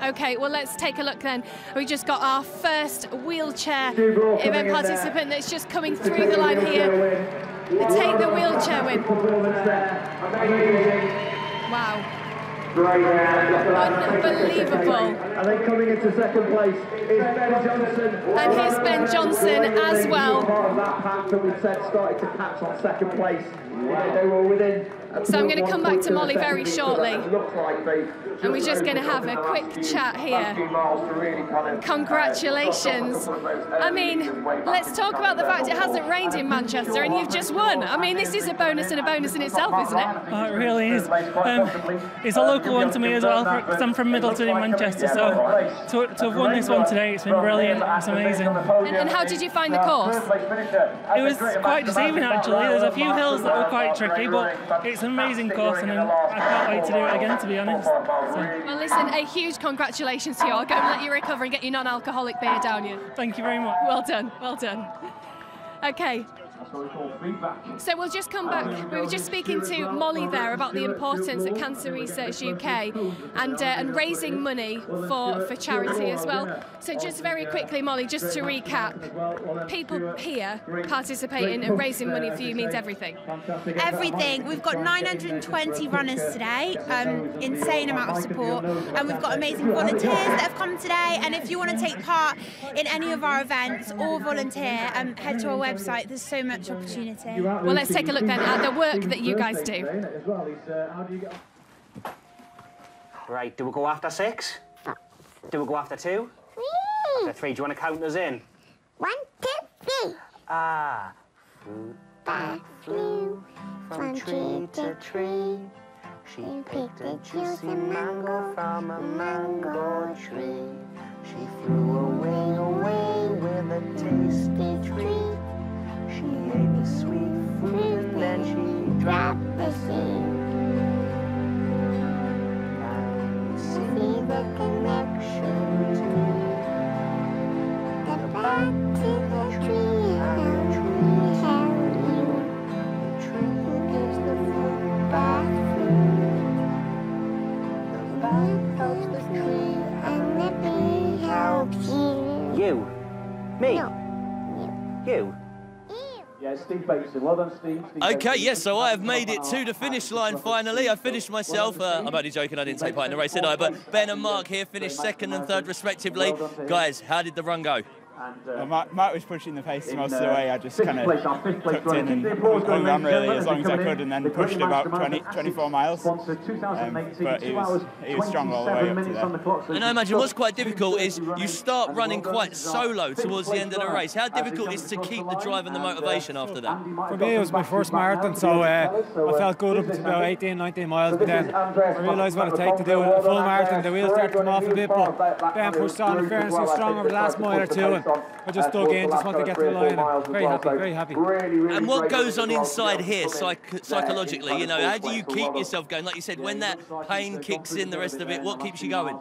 Okay, well, let's take a look then. We just got our first wheelchair event participant that's just coming through the line here. Take the wheelchair win. Wow. Unbelievable. And then coming into second place is Ben Johnson. And here's Ben Johnson as well. Part of that pack that we said started to catch on second place. They were within. So I'm going to come back to Molly very shortly. And we're just going to have a quick chat here. Congratulations. I mean, let's talk about the fact it hasn't rained in Manchester and you've just won. I mean, this is a bonus and a bonus in itself, isn't it? Oh, it really is. It's a local one to me as well, because I'm from Middleton in Manchester, so to have won this one today, it's been brilliant. It's amazing. And how did you find the course? It was quite deceiving, actually. There's a few hills that were quite tricky, but it's an amazing course, and I can't wait to do it again, to be honest. Well, listen, a huge congratulations to you. I'll go and let you recover and get your non-alcoholic beer down you. Thank you very much. Well done, well done. Okay. So we'll just come back. We were just speaking to Molly there about the importance at Cancer Research UK and raising money for charity as well. So just very quickly, Molly, just to recap, people here participating and raising money for you means everything. Everything. We've got 920 runners today, insane amount of support, and we've got amazing volunteers that have come today. And if you want to take part in any of our events or volunteer, head to our website. There's so much opportunity. Well, let's take a look then at the work that you guys do. Right, do we go after 6? Do we go after 2? After 3? Do you want to count us in? 1, 2, 3. Ah, fruit that flew from tree to tree. She picked a juicy mango from a mango tree. She flew away, away with a tasty treat. She ate the sweet fruit, then she dropped the seed. Now you see the connection to the back to the tree and the tree held you. The tree gives the fruit back fruit. The bark helps the tree and the bee helps you. You? Me? No. You? Yeah, Steve Bateson. Well done, Steve. Okay, yes, so I have made it to the finish line finally. I finished myself. I'm only joking, I didn't take part in the race, did I? But Ben and Mark here finished second and third respectively. Guys, how did the run go? Well, Mark was pushing the pace most of the way. I just kind of tucked in and ran really as long as I could, and then pushed about 24 miles. But he was strong all the way up to there. And I imagine what's quite difficult is you start running quite solo towards the end of the race. How difficult is it to keep the drive and the motivation after that? For me, it was my first marathon, so I felt good up to about 18, 19 miles, but then I realised what it takes to do a full marathon. The wheels started to come off a bit, but Ben pushed on. In fairness, he was strong over the last mile or two, and I just dug in, just wanted to get to the line. Very happy, very happy. And what goes on inside here psychologically? You know, how do you keep yourself going? Like you said, when that pain kicks in, the rest of it, what keeps you going?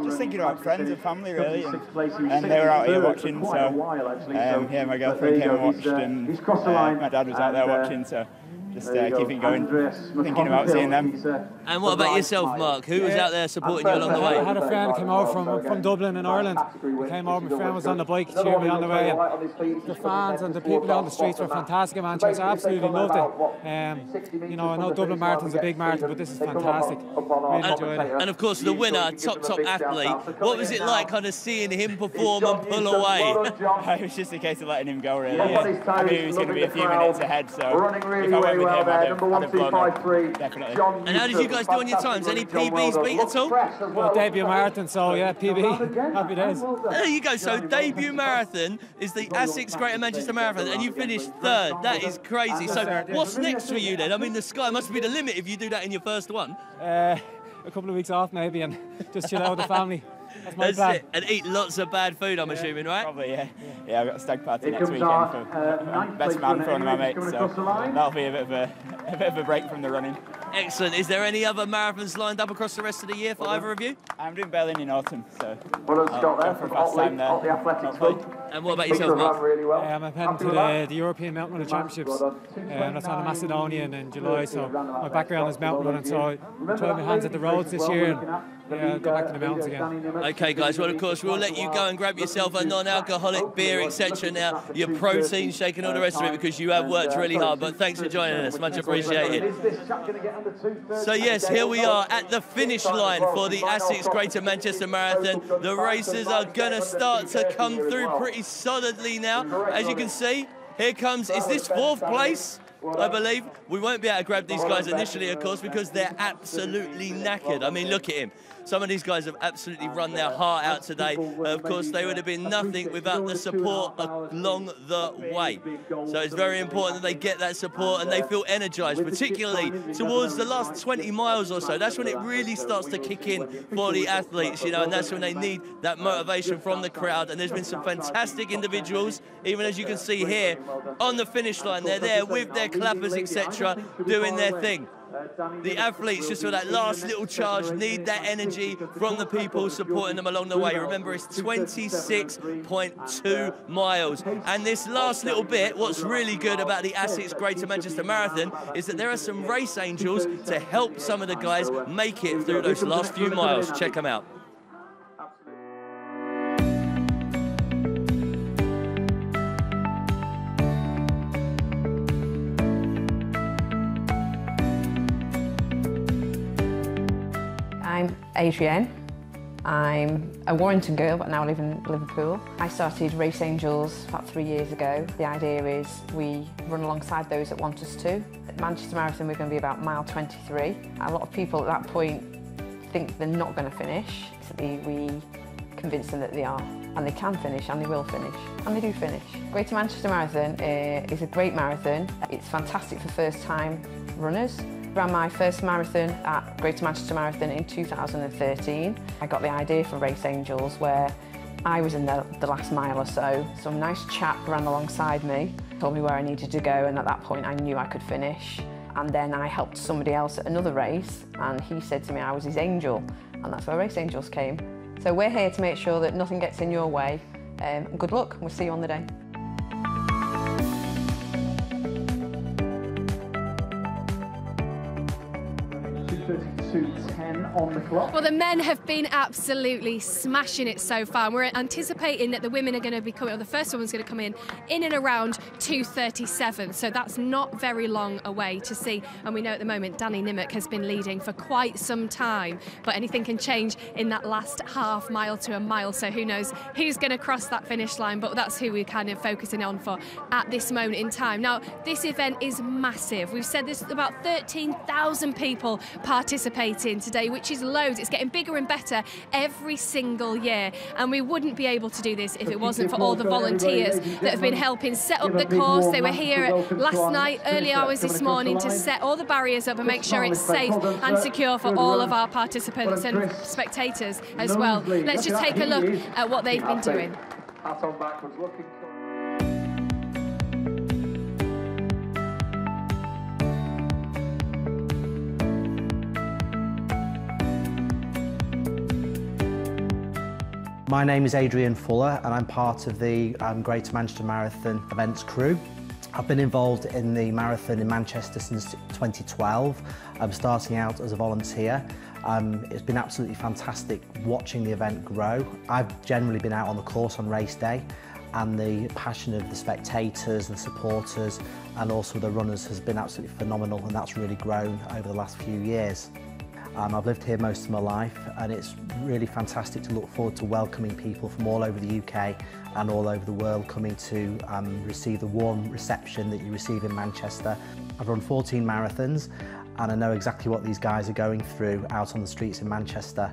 Just thinking about friends and family, really. And they were out here watching, so yeah, my girlfriend came and watched, and my dad was out there watching, so just keeping going, thinking about seeing them. And what about yourself, Mark? Who was out there supporting you along the way? I had a friend who came over from Dublin in Ireland. He came over, my friend was on the bike, cheered me on the way. And the fans and the people on the streets were fantastic in Manchester. I absolutely loved it. You know, I know Dublin Marathon's a big marathon, but this is fantastic. Really enjoyed it. And of course, the winner, top athlete. What was it like kind of seeing him perform and pull away? It was just a case of letting him go, really. I knew he was going to be a few minutes ahead, so if I went with him, I'd have blown up, definitely. And how did you guys do on your times? Any PBs beat at all? Well, debut marathon, so yeah, PB. Happy days. There you go. So debut marathon is the ASICS Greater Manchester Marathon, and you finished third. That is crazy. So what's next for you then? I mean, the sky must be the limit if you do that in your first one. A couple of weeks off maybe, and just chill out with the family. That's it. And eat lots of bad food, I'm assuming, right? Probably, yeah. Yeah, I've got a stag party next weekend for best man for one of my mates, so that'll be a bit of a break from the running. Excellent. Is there any other marathons lined up across the rest of the year for either of you? I'm doing Berlin in autumn, so I'll go for a fast time there. And what about yourself, Mark? I'm heading to the European Mountain Running Championships. That's on the Macedonian in July, so my background is mountain running, so I tried my hands at the roads this year and go back to the mountains again. Okay, guys, well, of course, we'll let you go and grab yourself a non-alcoholic beer, etc. now, your protein shake and all the rest of it, because you have worked really hard, but thanks for joining us, much appreciated. So yes, here we are at the finish line for the ASICS Greater Manchester Marathon. The racers are going to start to come through pretty solidly now. As you can see, here comes, is this fourth place? I believe. We won't be able to grab these guys initially, of course, because they're absolutely knackered. I mean, look at him. Some of these guys have absolutely run their heart out today. Of course, they would have been nothing without the support along the way. So it's very important that they get that support and they feel energized, particularly towards the last 20 miles or so. That's when it really starts to kick in for the athletes, you know, and that's when they need that motivation from the crowd. And there's been some fantastic individuals, even as you can see here, on the finish line. They're there with their clappers, etc., doing their thing. The athletes, just for that last little charge, need that energy from the people supporting them along the way. Remember, it's 26.2 miles. And this last little bit, what's really good about the ASICS Greater Manchester Marathon is that there are some race angels to help some of the guys make it through those last few miles. Check them out. I'm Adrienne. I'm a Warrington girl, but now I live in Liverpool. I started Race Angels about 3 years ago. The idea is we run alongside those that want us to. At Manchester Marathon, we're going to be about mile 23. A lot of people at that point think they're not going to finish. So we convince them that they are. and they can finish and they will finish, and they do finish. Greater Manchester Marathon is a great marathon. It's fantastic for first-time runners. I ran my first marathon at Greater Manchester Marathon in 2013. I got the idea for Race Angels where I was in the last mile or so. Some nice chap ran alongside me, told me where I needed to go, and at that point I knew I could finish. And then I helped somebody else at another race, and he said to me I was his angel, and that's where Race Angels came. So we're here to make sure that nothing gets in your way. Good luck, we'll see you on the day. Well, the men have been absolutely smashing it so far. We're anticipating that the women are going to be coming, or the first woman's going to come in and around 2:37. So that's not very long away to see. And we know at the moment Danny Nimmock has been leading for quite some time, but anything can change in that last half mile to a mile. So who knows who's going to cross that finish line, but that's who we're kind of focusing on for at this moment in time. Now, this event is massive. We've said there's about 13,000 people participating today, which is loads. It's getting bigger and better every single year, and we wouldn't be able to do this if it wasn't for all the volunteers that have been helping set up the course. They were here last night, early hours this morning, to set all the barriers up and make sure it's safe and secure for all of our participants and spectators as well. Let's just take a look at what they've been doing. My name is Adrian Fuller and I'm part of the Greater Manchester Marathon events crew. I've been involved in the marathon in Manchester since 2012. I'm starting out as a volunteer. It's been absolutely fantastic watching the event grow. I've generally been out on the course on race day, and the passion of the spectators, the supporters and also the runners has been absolutely phenomenal, and that's really grown over the last few years. I've lived here most of my life, and it's really fantastic to look forward to welcoming people from all over the UK and all over the world coming to receive the warm reception that you receive in Manchester. I've run 14 marathons and I know exactly what these guys are going through out on the streets in Manchester.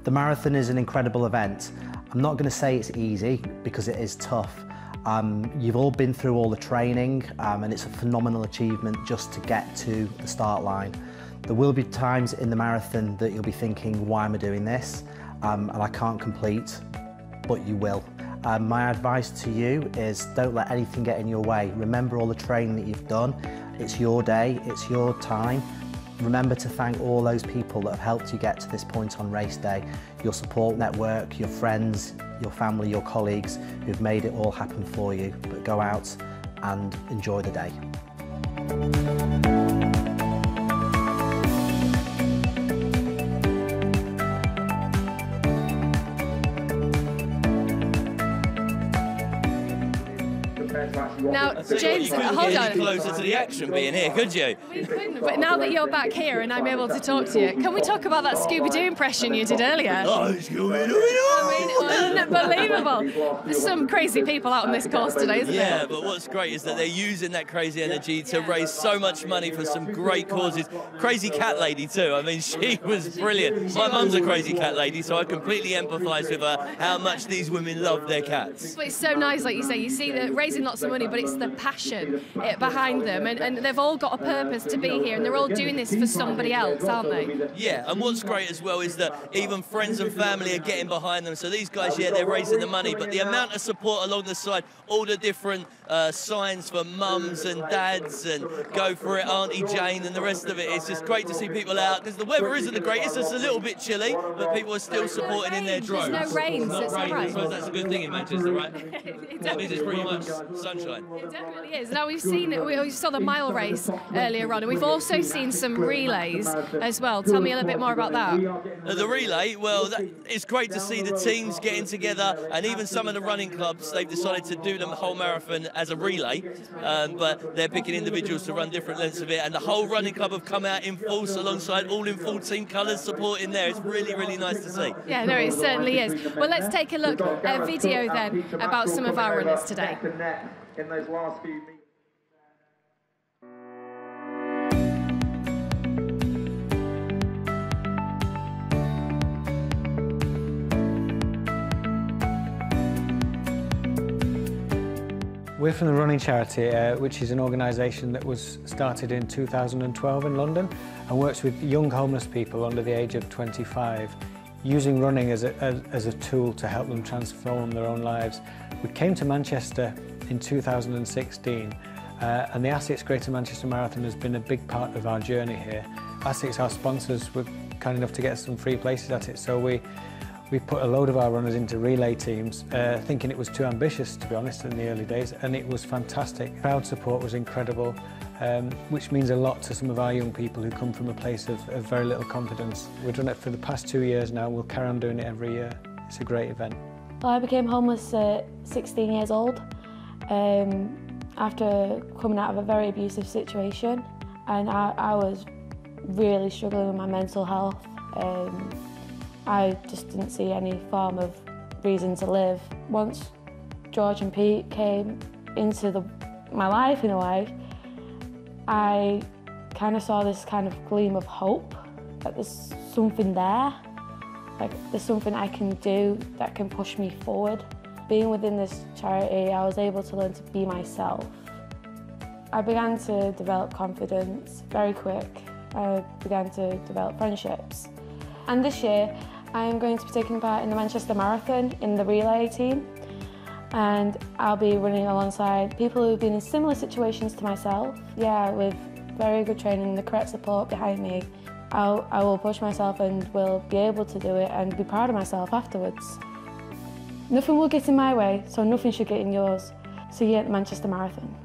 The marathon is an incredible event. I'm not going to say it's easy because it is tough. You've all been through all the training and it's a phenomenal achievement just to get to the start line. There will be times in the marathon that you'll be thinking, why am I doing this? And I can't complete, but you will. My advice to you is don't let anything get in your way. Remember all the training that you've done. It's your day, it's your time. Remember to thank all those people that have helped you get to this point on race day. Your support network, your friends, your family, your colleagues who've made it all happen for you. But go out and enjoy the day. Now, James, hold on. Closer to the action being here, could you? We couldn't, but now that you're back here and I'm able to talk to you, can we talk about that Scooby-Doo impression you did earlier? Oh, Scooby-Doo! I mean, unbelievable. There's some crazy people out on this course today, isn't there? Yeah, but what's great is that they're using that crazy energy to raise so much money for some great causes. Crazy cat lady too. I mean, she was brilliant. My mum's a crazy cat lady, so I completely empathise with her, how much these women love their cats. But it's so nice, like you say, you see that raising lots of money, but it's the passion behind them, and they've all got a purpose to be here, and they're all doing this for somebody else, aren't they? Yeah, and what's great as well is that even friends and family are getting behind them. So these guys, yeah, they're raising the money, but the amount of support along the side, all the different signs for mums and dads and go for it, Auntie Jane and the rest of it. It's just great to see people out because the weather isn't the greatest. It's a little bit chilly, but people are still supporting in their droves. There's no rain, so it's all right. I suppose that's a good thing in Manchester, right? That means it's pretty much sunshine. It definitely is. Now we've seen it. We saw the mile race earlier on, and we've also seen some relays as well. Tell me a little bit more about that. The relay, well, it's great to see the teams getting together, and even some of the running clubs, they've decided to do the whole marathon as a relay, but they're picking individuals to run different lengths of it, and the whole running club have come out in force alongside all in full team colours supporting there. It's really, really nice to see. Yeah, no, it certainly is. Well, let's take a look at a video then about some of our runners today. In those last few meters. We're from the Running Charity, which is an organisation that was started in 2012 in London and works with young homeless people under the age of 25, using running as a tool to help them transform their own lives. We came to Manchester in 2016 and the ASICS Greater Manchester Marathon has been a big part of our journey here. ASICS, our sponsors, were kind enough to get us some free places at it, so we put a load of our runners into relay teams, thinking it was too ambitious, to be honest, in the early days, and it was fantastic. Crowd support was incredible, which means a lot to some of our young people who come from a place of very little confidence. We've done it for the past 2 years now, we'll carry on doing it every year. It's a great event. Well, I became homeless at 16 years old after coming out of a very abusive situation, and I was really struggling with my mental health. I just didn't see any form of reason to live. Once George and Pete came into my life in a way, I kind of saw this kind of gleam of hope, that there's something there, like there's something I can do that can push me forward. Being within this charity, I was able to learn to be myself. I began to develop confidence very quick. I began to develop friendships. And this year, I am going to be taking part in the Manchester Marathon in the relay team. And I'll be running alongside people who've been in similar situations to myself. Yeah, with very good training, the correct support behind me, I will push myself and will be able to do it and be proud of myself afterwards. Nothing will get in my way, so nothing should get in yours. See you at the Manchester Marathon.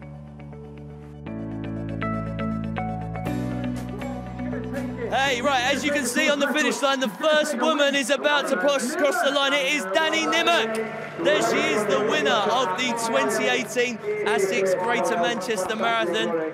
Hey, right, as you can see on the finish line, the first woman is about to cross the line. It is Danny Nimmock. There she is, the winner of the 2018 ASICS Greater Manchester Marathon.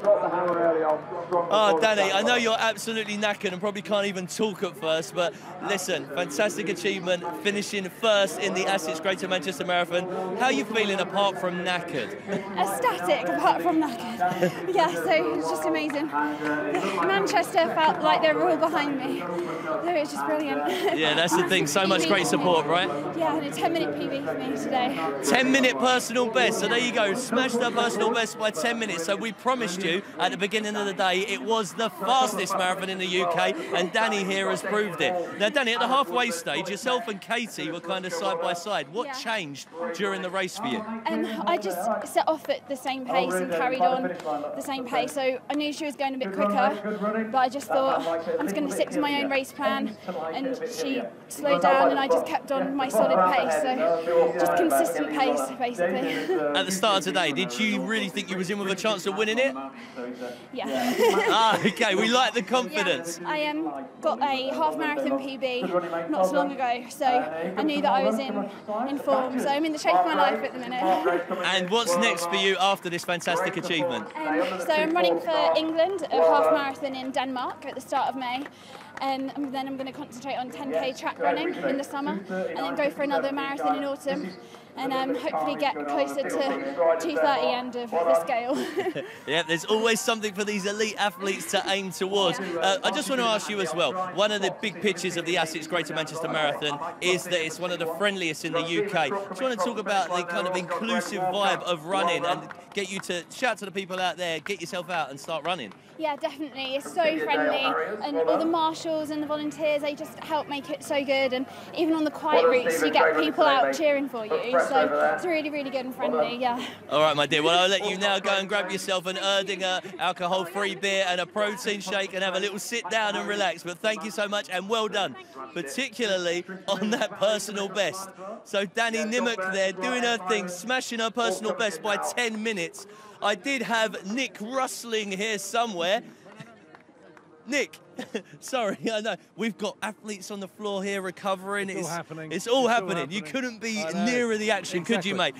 Oh, Danny, I know you're absolutely knackered and probably can't even talk at first, but listen, fantastic achievement, finishing first in the ASICS Greater Manchester Marathon. How are you feeling apart from knackered? Ecstatic apart from knackered. Yeah, so it's just amazing. Manchester felt like they were all behind me, so it's just brilliant. Yeah, that's the thing, so much great support, right? Yeah, and a 10-minute PB for me today. 10-minute personal best, so there you go, smashed our personal best by 10 minutes, so we promised you at the beginning of the day it was the fastest marathon in the UK, and Danny here has proved it. Now Danny, at the halfway stage, yourself and Katie were kind of side by side. What changed during the race for you? I just set off at the same pace and carried on the same pace, so I knew she was going a bit quicker, but I just thought I'm just going to stick to my own race plan, and she slowed down and I just kept on my solid pace, so just consistent pace basically. At the start of today, did you really think you was in with a chance of winning it? Yeah. Okay, we like the confidence. Yeah, I got a half marathon PB not so long ago, so I knew that I was in form, so I'm in the shape of my life at the minute. And what's next for you after this fantastic achievement? So I'm running for England, a half marathon in Denmark at the start of May. And then I'm going to concentrate on 10k track running in the summer, and then go for another marathon in autumn, and hopefully get closer to 2:30 end of the scale. Yeah, there's always something for these elite athletes to aim towards. I just want to ask you as well, one of the big pictures of the ASICS Greater Manchester Marathon is that it's one of the friendliest in the UK. Do you want to talk about the kind of inclusive vibe of running and get you to shout to the people out there, get yourself out and start running? Yeah, definitely. It's so friendly, and all the marshals and the volunteers, they just help make it so good, and even on the quiet routes you get people out cheering for you, so it's really, really good and friendly, yeah. All right, my dear, well, I'll let you now go and grab yourself an Erdinger alcohol-free beer and a protein shake and have a little sit down and relax, but thank you so much and well done, particularly on that personal best. So Danny Nimmock there doing her thing, smashing her personal best by 10 minutes. I did have Nick rustling here somewhere. Nick, sorry, I know. We've got athletes on the floor here recovering. It's all happening. It's all happening. You couldn't be nearer the action, could you, mate?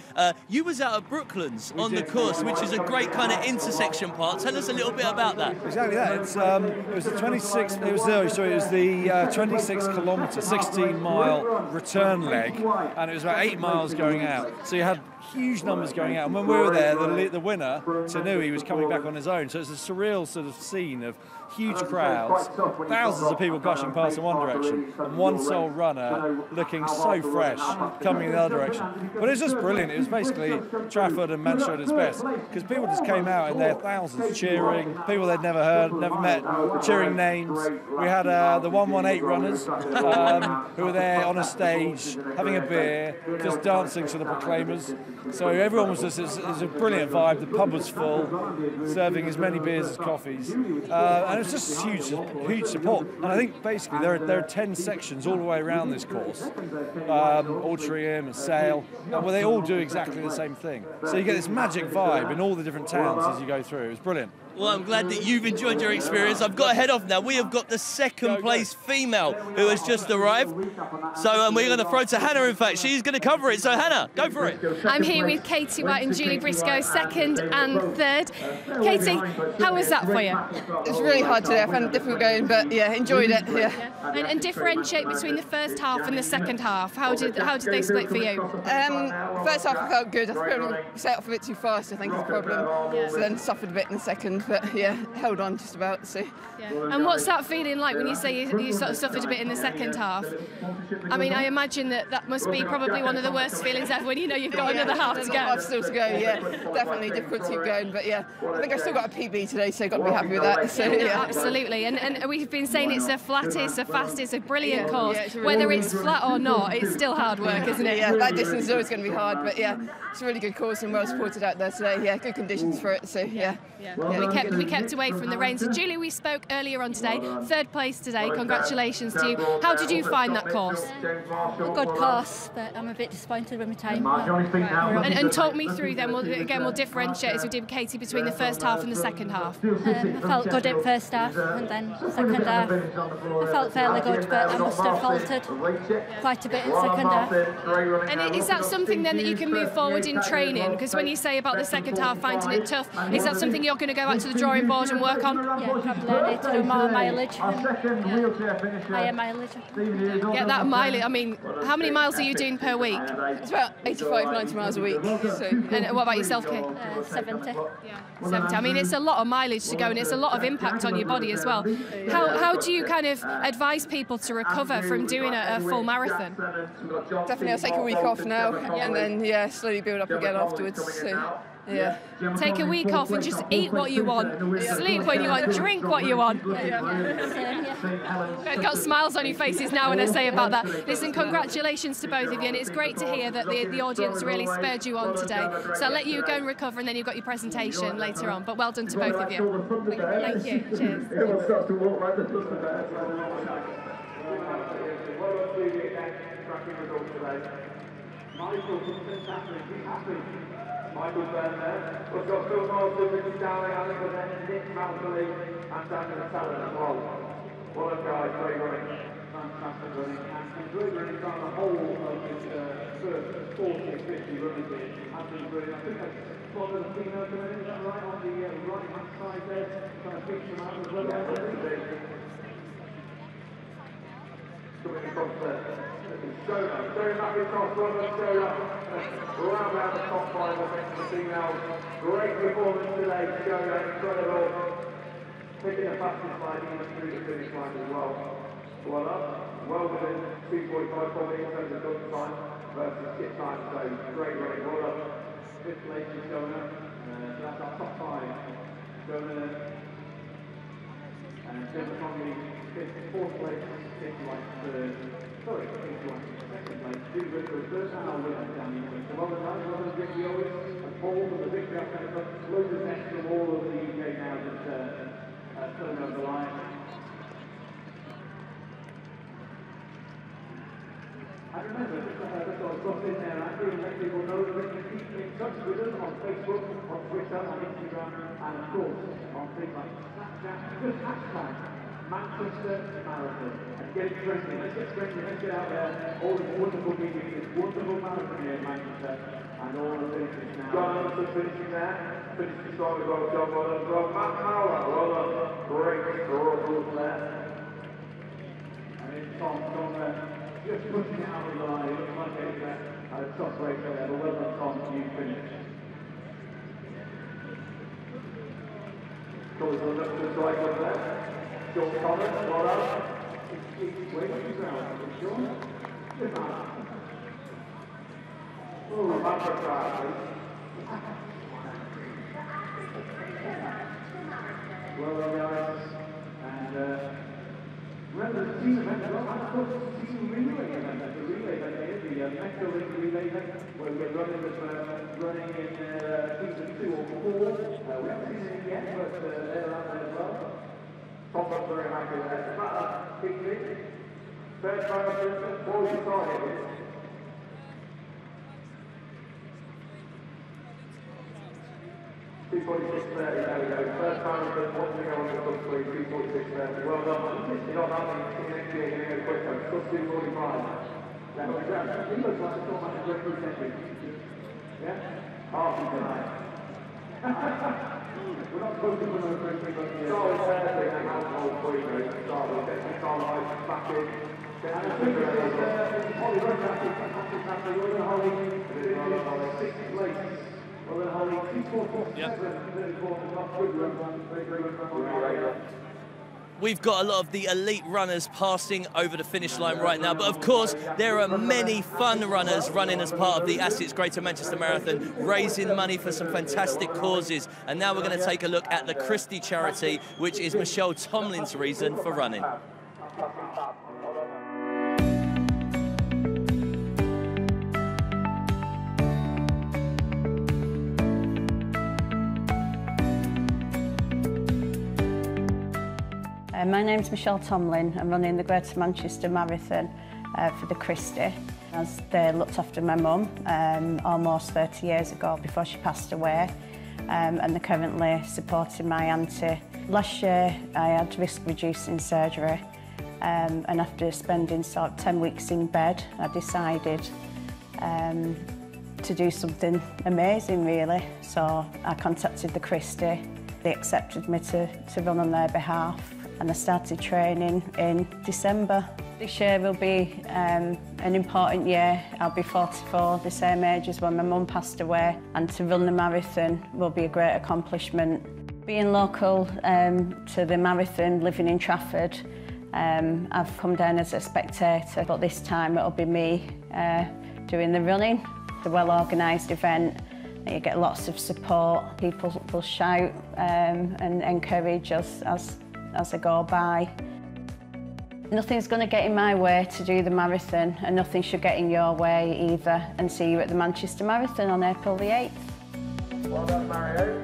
You was out at Brooklands on the course, which is a great kind of intersection part. Tell us a little bit about that. Exactly that. It's, it was the 26. It was the 26 kilometre, 16-mile return leg, and it was about 8 miles going out. So you had huge numbers going out, and when we were there, the winner, Tanui, was coming back on his own, so it's a surreal sort of scene of huge crowds, thousands of people gushing past in one direction, and one sole runner looking so fresh coming in the other direction. But it was just brilliant. It was basically Trafford and Manchester at its best, because people just came out in their thousands cheering, people they'd never heard, never met, cheering names. We had the 118 runners who were there on a stage having a beer, just dancing to the proclaimers. So everyone was just, it was a brilliant vibe. The pub was full, serving as many beers as coffees, and it was just huge support. And I think basically there are 10 sections all the way around this course, Altrincham and Sale, where they all do exactly the same thing. So you get this magic vibe in all the different towns as you go through. It was brilliant. Well, I'm glad that you've enjoyed your experience. I've got to head off now. We have got the second place female who has just arrived. So we're going to throw to Hannah, in fact. She's going to cover it. So Hannah, go for it. I'm here with Katie White and Julie Briscoe, second and third. Katie, how was that for you? It's really hard today. I found it difficult going, but yeah, enjoyed it. Yeah. And differentiate between the first half and the second half. How did they split for you? First half I felt good. I probably set off a bit too fast, I think is the problem. So then suffered a bit in the second, but yeah, held on just about. So. Yeah. And what's that feeling like when you say you sort of suffered a bit in the second half? I mean, I imagine that must be probably one of the worst feelings ever when you know you've got another half to go. Half still to go, yeah. Definitely difficult to keep going, but yeah. I think I've still got a PB today, so I've got to be happy with that. So, yeah. Absolutely. And we've been saying it's the flattest, the fastest, a brilliant course. Whether it's flat or not, it's still hard work, isn't it? Yeah, that distance is always going to be hard, but yeah, it's a really good course and well supported out there today. Yeah, good conditions for it, so yeah. We kept away from the rain. So Julie, we spoke earlier on today, third place today. Congratulations to you. How did you find that course? A good course, but I'm a bit disappointed with my time. And talk me through then. We'll differentiate as we did Katie between the first half and the second half. I felt good in first half, and then second half I felt fairly good, but I must have faltered quite a bit in second half. And is that something then that you can move forward in training? Because when you say about the second half finding it tough, is that something you're going to go back to the drawing board and work on? Yeah, probably I need to do more mileage. Higher mileage. Get that mileage. I mean, how many miles are you doing per week? It's about 85, 90 miles a week. So. And what about yourself, Kate? 70. Yeah. 70. I mean, it's a lot of mileage to go, and it's a lot of impact on your body as well. How do you kind of advise people to recover from doing a full marathon? Definitely, I'll take a week off now, and then slowly build up again afterwards. So. Yeah. Take a week off and just eat what you want, sleep when you want, drink what you want. I've got smiles on your faces now when I say about that. Listen, congratulations to both of you, and it's great to hear that the audience really spurred you on today. So I'll let you go and recover, and then you've got your presentation later on. But well done to both of you. Thank you. Cheers. Michael Burnett. We've got Phil Morrison, Ricky Dowling, Alec Burnett, Nick Malcoley, and Daniel Talon as well. What a guy, great running. Fantastic running. And he's really running down the whole of his first 40, 50 runners here. Has been brilliant. I think that's one of the females coming in, is that right? On the right-hand side there. Trying to speak to them out as well. Coming across there. Very happy across London, round out the top five of the females. Great performance today, Jonah, incredible. Picking the fastest line even through the finish line as well. Well up, well within 2.5 probably in terms of good time versus skip time, so great running, well up. Fifth place is Jonah, that's our top five. Jonah and Jennifer Conley, fourth place, 51 third. Sorry, 51 second place. Julie Briscoe third, and I'll win it down the end. So well done, well done, Ricky Owens, and Paul for the victory up there. Loads of next from all of the UK now that's filling over the line. And remember, just got a drop in there, Andrew, and let people know that they can keep in touch with us on Facebook, on Twitter, on Instagram, and of course on things like Snapchat. Just hashtag Manchester Marathon. And get it friendly. Let's get friendly. Let's get out there. All this wonderful meeting, this wonderful marathon here in Manchester, and all the finishes now. John Anderson finishing there. Finishing strong as well, John. Well done. Well, Matt Power. Well done. Great rules there. And it's Tom just pushing it out of the line. It looks like it's at a top race there. But well done, Tom. You finished. Goes on the right one there. Well done, guys. And remember the team event, well, I thought it was a team relay event, the relay event here, the Metro Link relay event, where we're running in teams of 2 or 4. We haven't seen it yet, but they're out there as well. Top up very happy with that. Big thing. First time up here, what was your target here? 2:46.30, there we go. First time we've been watching on the club screen, 2:46.30. Well done. You're not having next year, you're going to go quicker. Plus 2:45. That looks like a sort of great routine. Yeah? Half tonight. We're not supposed to win over 3 months. It's always Thursday, and household free, mate. To start with, get the Carlisle back in. And I think it's Holly Road, actually, fantastic after William Holly. 6th place. We've got a lot of the elite runners passing over the finish line right now, but of course there are many fun runners running as part of the ASICS Greater Manchester Marathon, raising money for some fantastic causes. And now we're going to take a look at the Christie charity, which is Michelle Tomlin's reason for running. My name's Michelle Tomlin. I'm running the Greater Manchester Marathon for the Christie. As they looked after my mum almost 30 years ago before she passed away, and they're currently supporting my auntie. Last year I had risk-reducing surgery, and after spending sort of 10 weeks in bed, I decided to do something amazing really. So I contacted the Christie. They accepted me to run on their behalf. And I started training in December. This year will be an important year. I'll be 44, the same age as when my mum passed away, and to run the marathon will be a great accomplishment. Being local to the marathon, living in Trafford, I've come down as a spectator, but this time it'll be me doing the running. It's a well-organised event. You get lots of support. People will shout and encourage us as I go by. Nothing's going to get in my way to do the marathon, and nothing should get in your way either. And see you at the Manchester Marathon on April the 8th. Well done, Mario.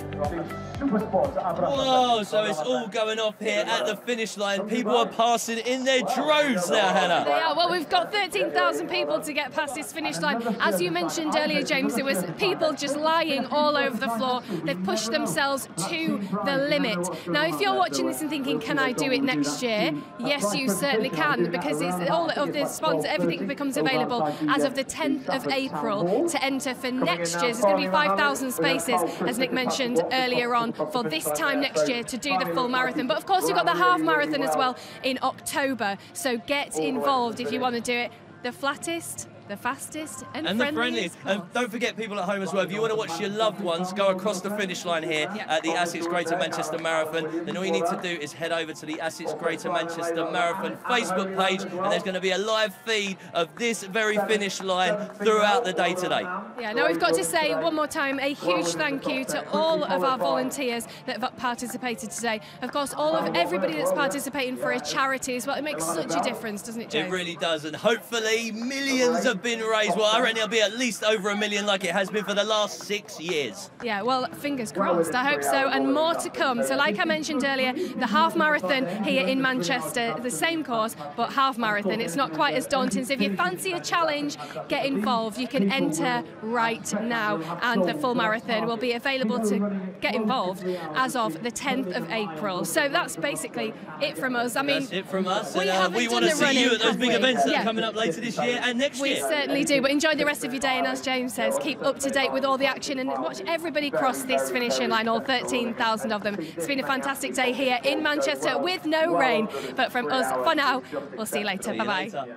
Whoa, so it's all going off here at the finish line. People are passing in their droves now, Hannah. They are. Well, we've got 13,000 people to get past this finish line. As you mentioned earlier, James, there was people just lying all over the floor. They've pushed themselves to the limit. Now, if you're watching this and thinking, can I do it next year? Yes, you certainly can, because it's all of the sponsor, everything becomes available as of the 10th of April to enter for next year. There's going to be 5,000 spaces, as Nick mentioned earlier on, for this time next year to do the full marathon. But of course you've got the half marathon as well in October, so get involved if you want to do it. The flattest, the fastest and the friendliest. And don't forget, people at home as well, if you want to watch your loved ones go across the finish line here at the ASICS Greater Manchester Marathon, then all you need to do is head over to the ASICS Greater Manchester Marathon Facebook page, and there's going to be a live feed of this very finish line throughout the day today. Yeah, now we've got to say one more time a huge thank you to all of our volunteers that have participated today. Of course, everybody that's participating for a charity as well. It makes such a difference, doesn't it, James? It really does, and hopefully millions of been raised. Well, I reckon it'll be at least over 1 million like it has been for the last 6 years. Yeah, well, fingers crossed. I hope so, and more to come. So like I mentioned earlier, the half marathon here in Manchester, the same course, but half marathon. It's not quite as daunting. So if you fancy a challenge, get involved. You can enter right now, and the full marathon will be available to get involved as of the 10th of April. So that's basically it from us. I mean, that's it from us. We want to see you at those big events that are coming up later this year and next year. We certainly do, but enjoy the rest of your day, and as James says, keep up to date with all the action and watch everybody cross this finishing line, all 13,000 of them. It's been a fantastic day here in Manchester with no rain, but from us for now, we'll see you later. Bye-bye.